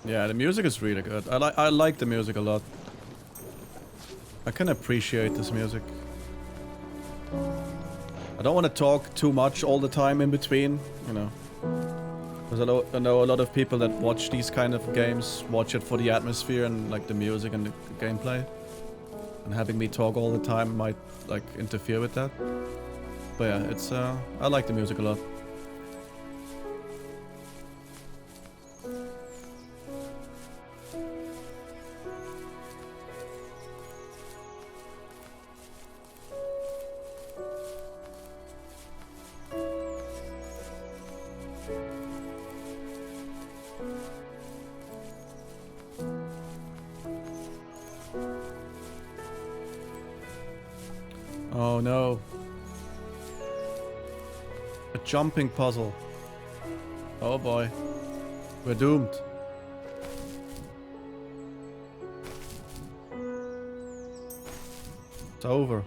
Yeah, the music is really good. I like the music a lot. I can appreciate this music. I don't want to talk too much all the time in between, you know. Because I know a lot of people that watch these kind of games watch it for the atmosphere and like the music and the gameplay. And having me talk all the time might like interfere with that. But yeah, it's I like the music a lot. Oh no. A jumping puzzle. Oh boy. We're doomed. It's over.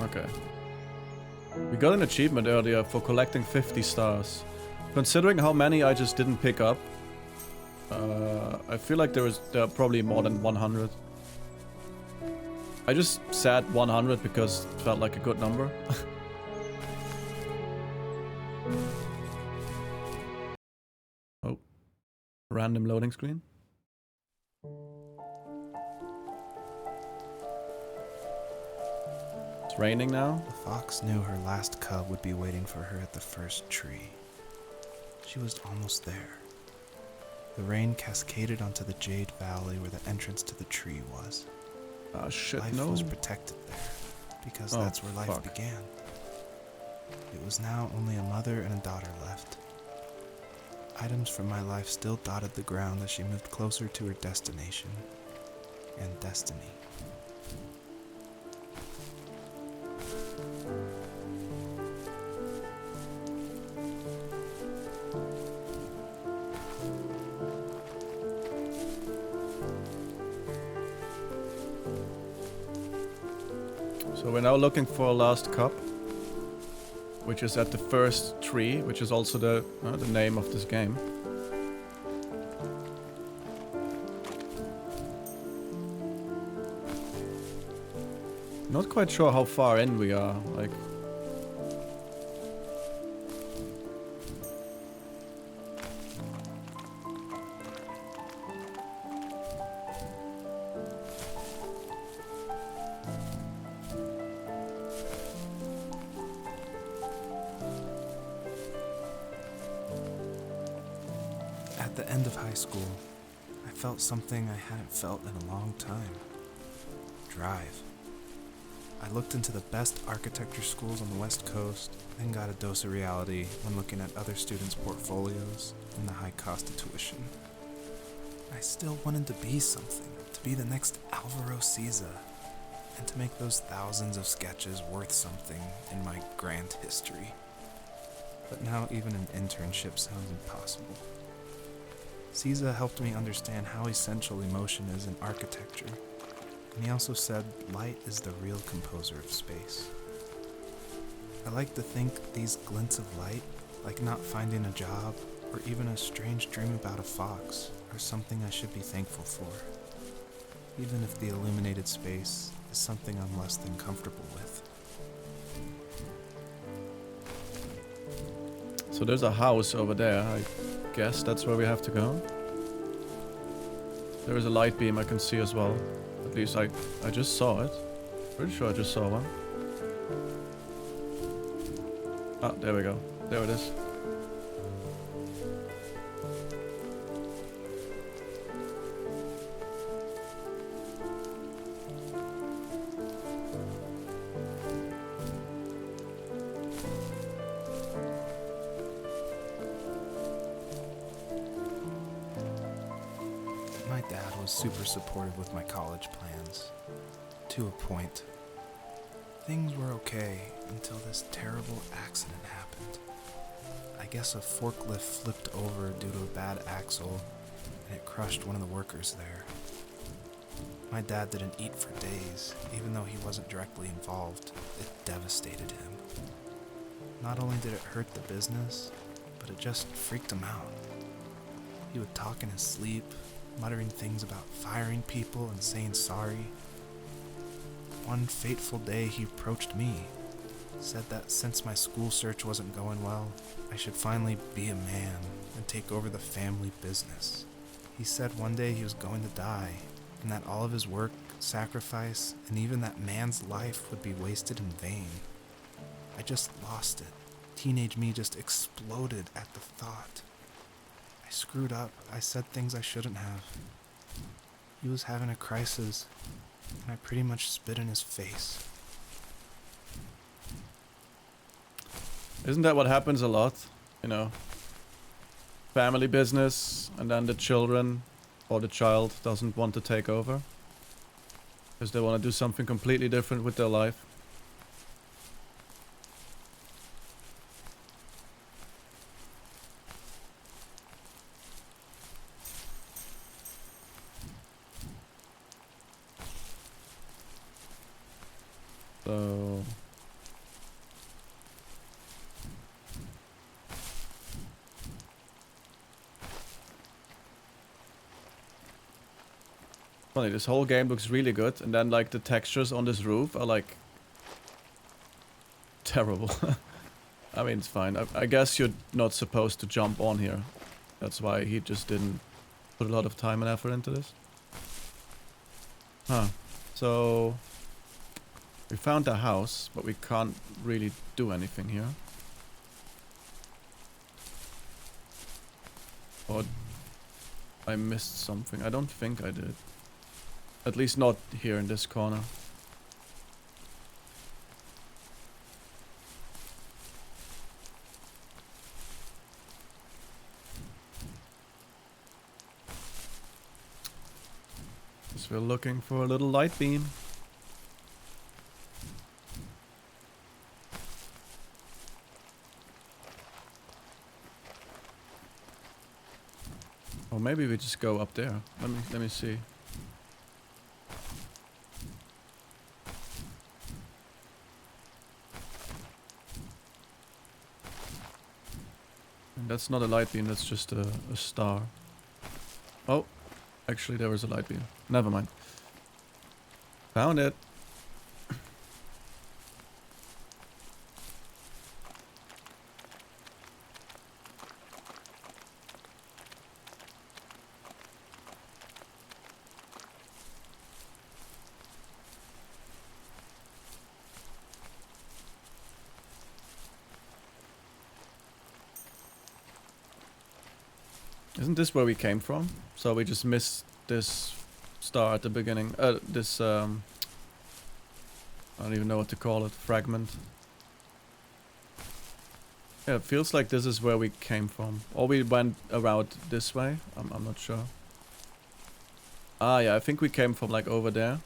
Okay. We got an achievement earlier for collecting 50 stars. Considering how many I just didn't pick up, I feel like there are probably more than 100. I just said 100 because it felt like a good number. Oh. Random loading screen. It's raining now. The fox knew her last cub would be waiting for her at the first tree. She was almost there. The rain cascaded onto the Jade Valley where the entrance to the tree was. Ah, shit, Life no. was protected there, because that's where life began. It was now only a mother and a daughter left. Items from my life still dotted the ground as she moved closer to her destination and destiny. So we're now looking for a last cup, which is at the first tree, which is also the name of this game. Not quite sure how far in we are, like... At the end of high school, I felt something I hadn't felt in a long time. Drive. I looked into the best architecture schools on the West Coast, then got a dose of reality when looking at other students' portfolios and the high cost of tuition. I still wanted to be something, to be the next Alvaro Siza, and to make those thousands of sketches worth something in my grand history. But now even an internship sounds impossible. Siza helped me understand how essential emotion is in architecture, and he also said light is the real composer of space. I like to think these glints of light, like not finding a job or even a strange dream about a fox, are something I should be thankful for, even if the illuminated space is something I'm less than comfortable with. So there's a house over there. I guess that's where we have to go. There is a light beam I can see as well. At least I just saw it. Pretty sure I just saw one. Ah, there we go. There it is. My dad was super supportive with my college plans. To a point. Things were okay until this terrible accident happened. I guess a forklift flipped over due to a bad axle, and it crushed one of the workers there. My dad didn't eat for days, even though he wasn't directly involved. It devastated him. Not only did it hurt the business, but it just freaked him out. He would talk in his sleep, muttering things about firing people and saying sorry. One fateful day he approached me, said that since my school search wasn't going well, I should finally be a man and take over the family business. He said one day he was going to die, and that all of his work, sacrifice, and even that man's life would be wasted in vain. I just lost it. Teenage me just exploded at the thought. I screwed up. I said things I shouldn't have. He was having a crisis, and I pretty much spit in his face. Isn't that what happens a lot? You know, family business, and then the children or the child doesn't want to take over because they want to do something completely different with their life. So funny, this whole game looks really good, and then like the textures on this roof are like terrible. I mean, it's fine. I guess you're not supposed to jump on here. That's why he just didn't put a lot of time and effort into this. Huh. So we found a house, but we can't really do anything here. Or I missed something. I don't think I did. At least not here in this corner. Guess we're looking for a little light beam. Or maybe we just go up there. Let me see. And that's not a light beam, that's just a star. Oh, actually there was a light beam. Never mind. Found it. Isn't this where we came from? So we just missed this star at the beginning. This, I don't even know what to call it. Fragment. Yeah, it feels like this is where we came from. Or we went around this way. I'm not sure. Ah, yeah, I think we came from like over there.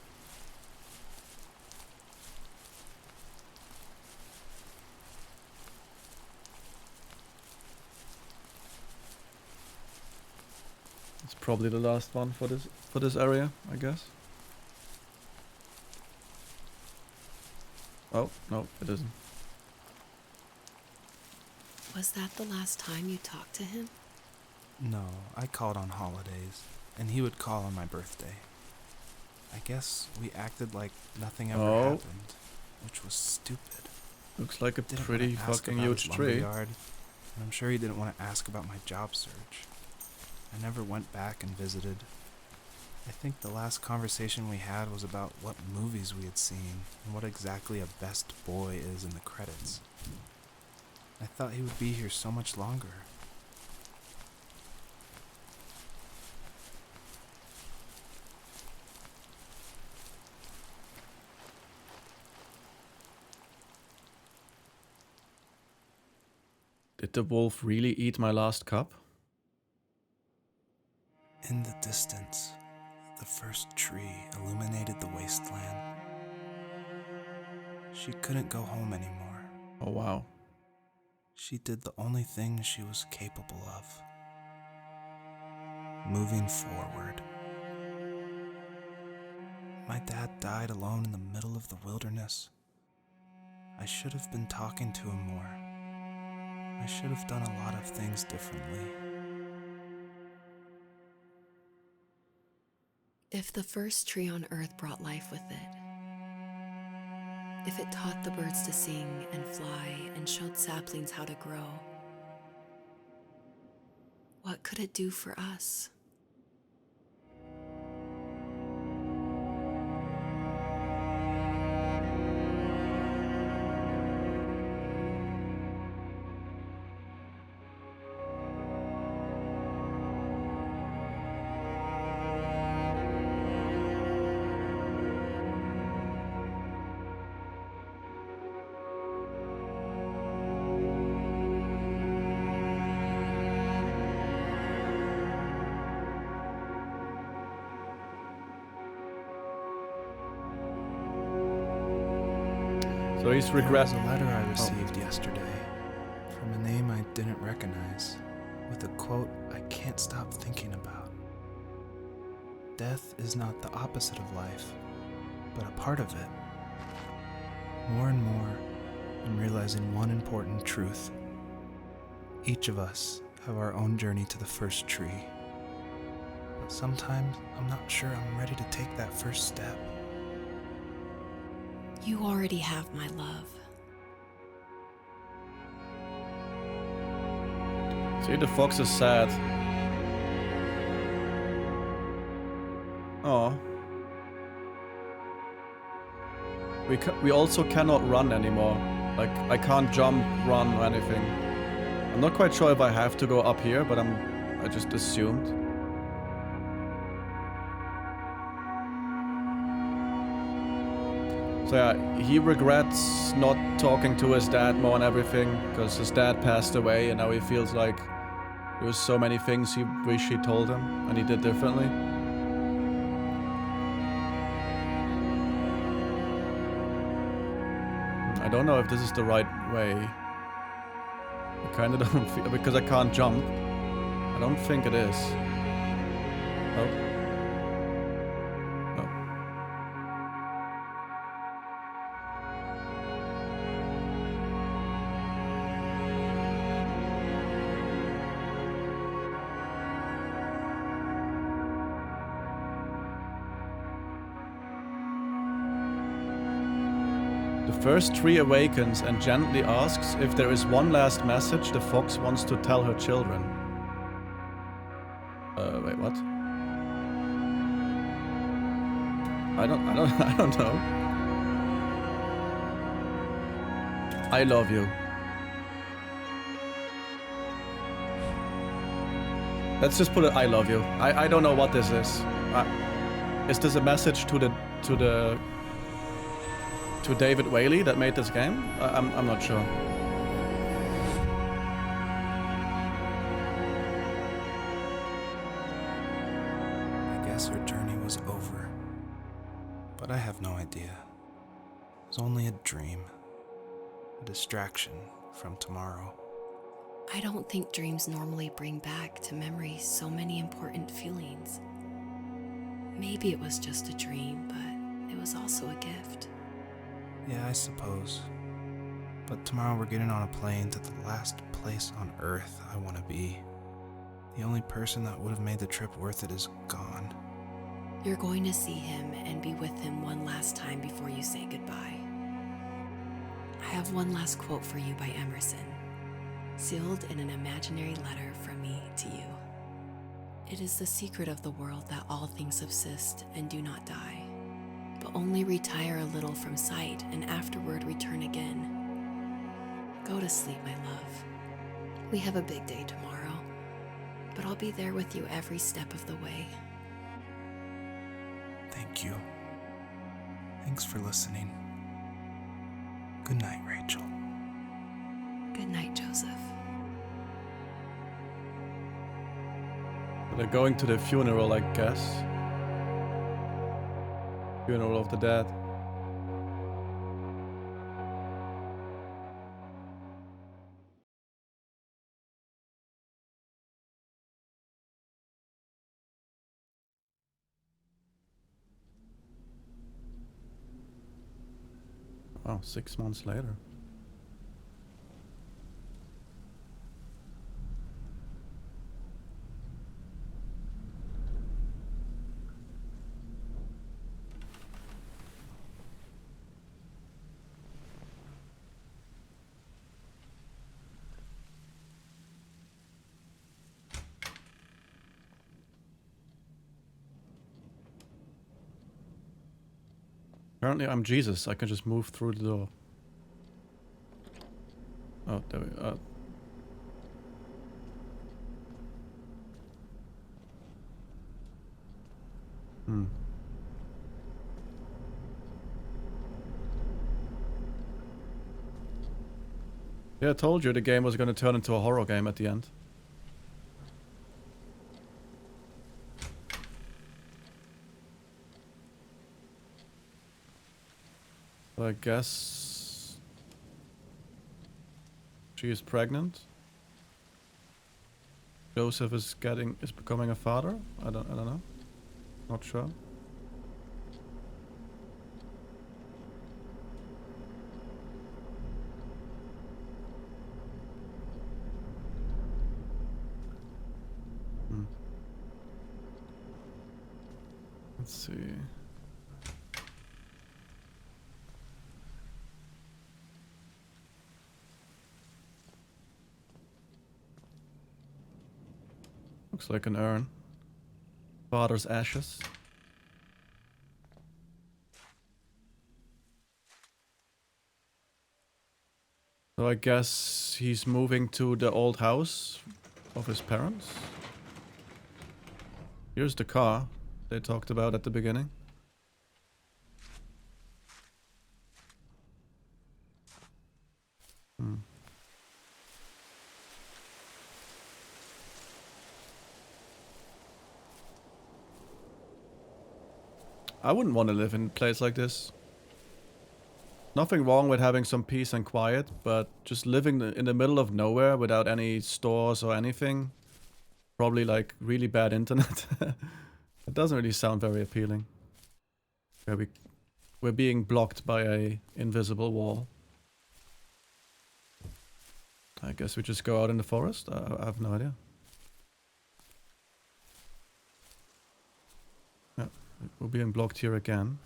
Probably the last one for this area, I guess. Oh, no, it isn't. Was that the last time you talked to him? No, I called on holidays, and he would call on my birthday. I guess we acted like nothing ever happened, which was stupid. Looks like a Didn't pretty wanna ask fucking about huge his tree. lumberyard, and I'm sure he didn't want to ask about my job search. I never went back and visited. I think the last conversation we had was about what movies we had seen and what exactly a best boy is in the credits. I thought he would be here so much longer. Did the wolf really eat my last cup? In the distance, the first tree illuminated the wasteland. She couldn't go home anymore. Oh wow. She did the only thing she was capable of. Moving forward. My dad died alone in the middle of the wilderness. I should have been talking to him more. I should have done a lot of things differently. If the first tree on Earth brought life with it, if it taught the birds to sing and fly and showed saplings how to grow, what could it do for us? So he's There regret. was a letter I received yesterday from a name I didn't recognize, with a quote I can't stop thinking about. Death is not the opposite of life, but a part of it. More and more, I'm realizing one important truth. Each of us have our own journey to the first tree. But sometimes I'm not sure I'm ready to take that first step. You already have my love. See, the fox is sad. Oh. We also cannot run anymore. Like, I can't jump, run, or anything. I'm not quite sure if I have to go up here, but I just assumed. So yeah, he regrets not talking to his dad more and everything, because his dad passed away and now he feels like there was so many things he wish he told him and he did differently. I don't know if this is the right way. I kinda don't feel, because I can't jump. I don't think it is. Oh. Oh. The first tree awakens and gently asks if there is one last message the fox wants to tell her children. Wait, what? I don't know. I love you. Let's just put it, I love you. I don't know what this is. Is this a message to David Wehle that made this game? I'm not sure. I guess her journey was over. But I have no idea. It was only a dream. A distraction from tomorrow. I don't think dreams normally bring back to memory so many important feelings. Maybe it was just a dream, but it was also a gift. Yeah, I suppose. But tomorrow we're getting on a plane to the last place on Earth I want to be. The only person that would have made the trip worth it is gone. You're going to see him and be with him one last time before you say goodbye. I have one last quote for you by Emerson, sealed in an imaginary letter from me to you. It is the secret of the world that all things subsist and do not die, but only retire a little from sight and afterward return again. Go to sleep, my love. We have a big day tomorrow, but I'll be there with you every step of the way. Thank you. Thanks for listening. Good night, Rachel. Good night, Joseph. They're going to the funeral, I guess. Funeral of the dead. Oh, 6 months later. Apparently I'm Jesus. I can just move through the door. Oh, there we go. Hmm. Yeah, I told you the game was going to turn into a horror game at the end. So I guess she is pregnant. Joseph is becoming a father. I don't know. Not sure. Hmm. Let's see. Looks like an urn. Father's ashes. So I guess he's moving to the old house of his parents. Here's the car they talked about at the beginning. Hmm. I wouldn't want to live in a place like this. Nothing wrong with having some peace and quiet, but just living in the middle of nowhere without any stores or anything, probably like really bad internet. It doesn't really sound very appealing. We're being blocked by a invisible wall. I guess we just go out in the forest? I have no idea. Yeah, we're being blocked here again.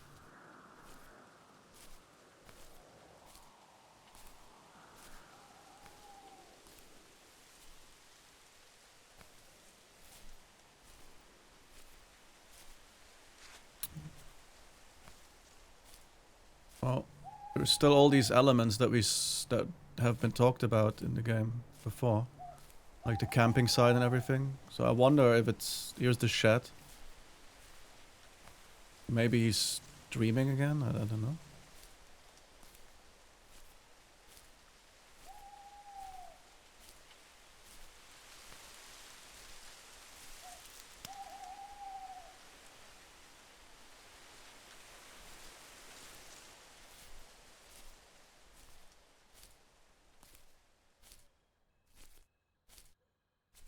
Well, there's still all these elements that that have been talked about in the game before. Like the camping site and everything. So I wonder if it's... Here's the shed. Maybe he's dreaming again? I don't know.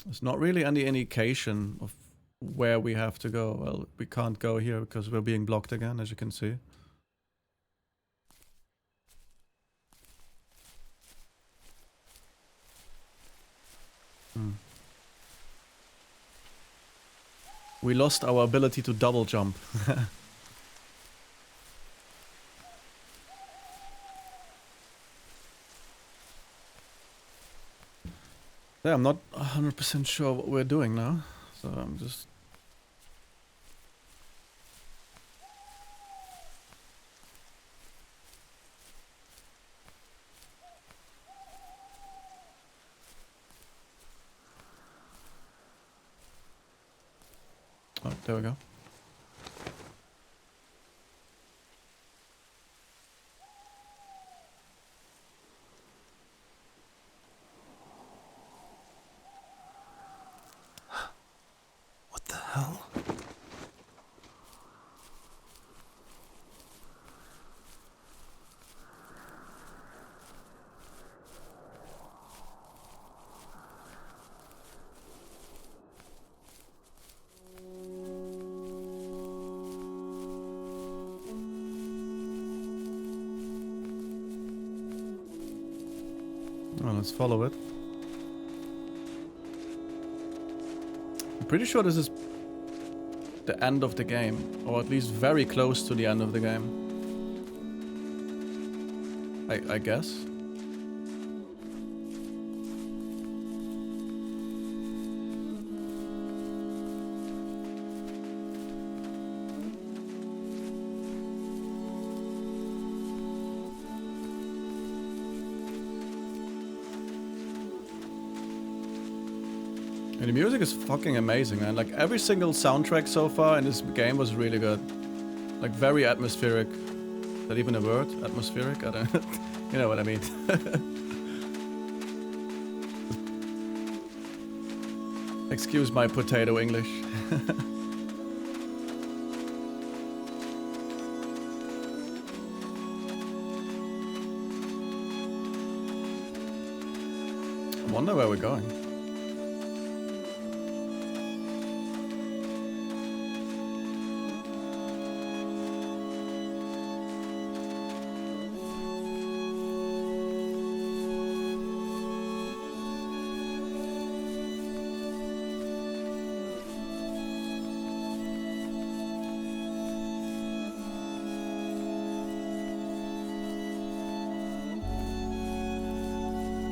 There's not really any indication of where we have to go. Well, we can't go here because we're being blocked again, as you can see. Hmm. We lost our ability to double jump. Yeah, I'm not 100% sure what we're doing now. So I'm just... Oh, there we go. What the hell? Well, let's follow it. I'm pretty sure this is the end of the game, or at least very close to the end of the game. I guess. And the music is fucking amazing, man. Like, every single soundtrack so far in this game was really good. Like, very atmospheric. Is that even a word? Atmospheric? I don't know. You know what I mean. Excuse my potato English. I wonder where we're going.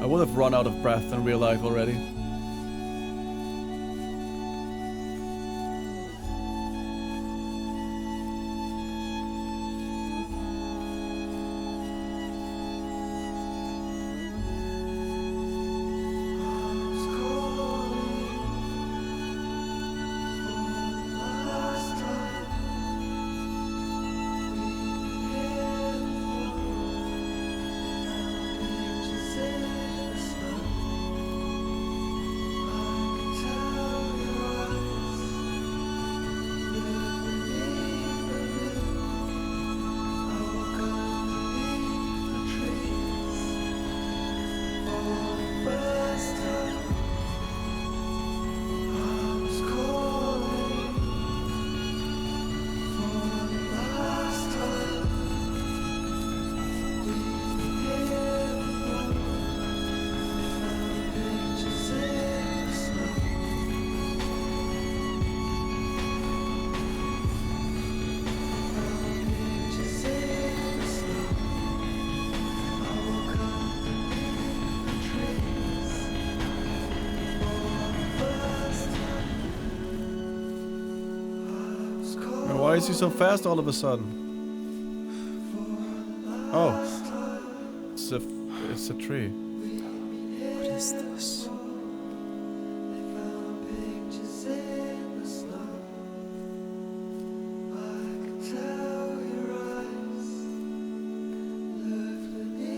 I would have run out of breath in real life already. Why is he so fast all of a sudden? Oh. It's a tree. What is this?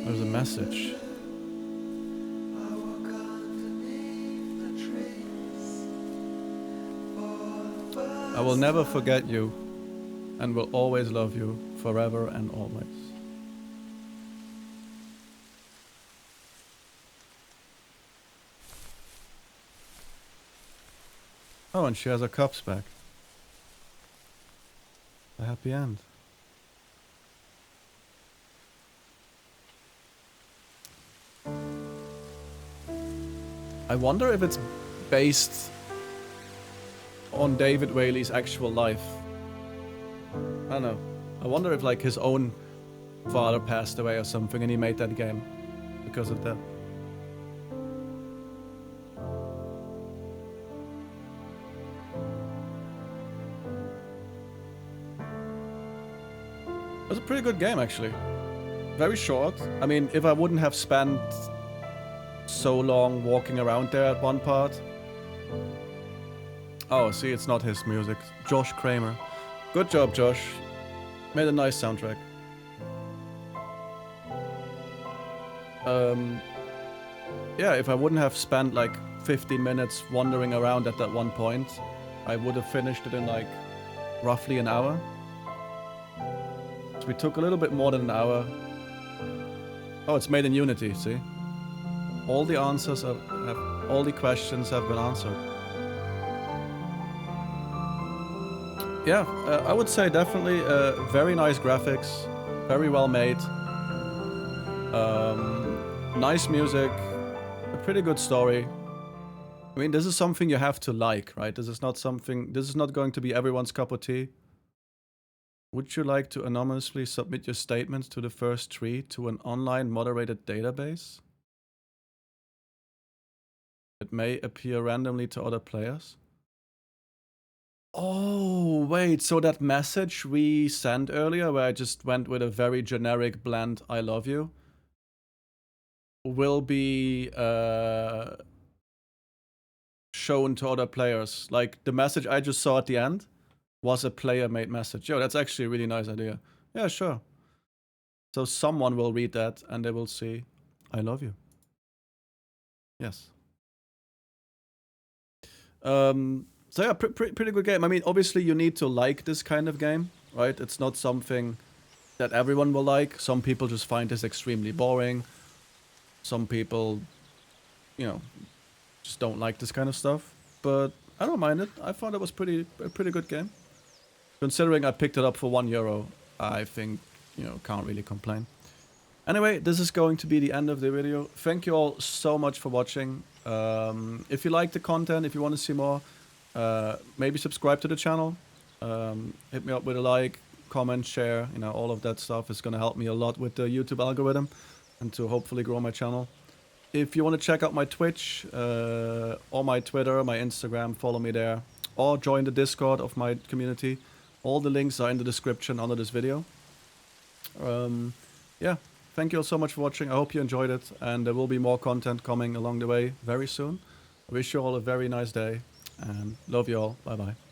There's a message. I will never forget you and will always love you forever and always. Oh, and she has her cups back. A happy end. I wonder if it's based on David Whaley's actual life. I don't know. I wonder if like his own father passed away or something and he made that game because of that. It was a pretty good game actually. Very short. I mean, if I wouldn't have spent so long walking around there at one part. Oh, see, it's not his music. Josh Kramer. Good job, Josh. Made a nice soundtrack. Yeah, if I wouldn't have spent like 15 minutes wandering around at that one point, I would have finished it in like roughly an hour. So we took a little bit more than an hour. Oh, it's made in Unity, see? All the answers all the questions have been answered. Yeah, I would say definitely very nice graphics, very well made, nice music, Pretty good story. I mean, this is something you have to like, right? This is not going to be everyone's cup of tea. Would you like to anonymously submit your statements to the first tree to an online moderated database? It may appear randomly to other players. Oh, wait, so that message we sent earlier where I just went with a very generic bland I love you will be shown to other players. Like the message I just saw at the end was a player-made message. Yo, that's actually a really nice idea. Yeah, sure. So someone will read that and they will see, I love you. Yes. So yeah, pretty good game. I mean, obviously you need to like this kind of game, right? It's not something that everyone will like. Some people just find this extremely boring. Some people, you know, just don't like this kind of stuff. But I don't mind it. I thought it was a pretty good game. Considering I picked it up for €1, I think, you know, can't really complain. Anyway, this is going to be the end of the video. Thank you all so much for watching. If you like the content, if you want to see more, maybe subscribe to the channel. Hit me up with a like, comment, share. You know, all of that stuff is going to help me a lot with the YouTube algorithm and to hopefully grow my channel. If you want to check out my Twitch or my Twitter, my Instagram, follow me there. Or join the Discord of my community. All the links are in the description under this video. Yeah, thank you all so much for watching. I hope you enjoyed it. And there will be more content coming along the way very soon. I wish you all a very nice day. And love you all. Bye-bye.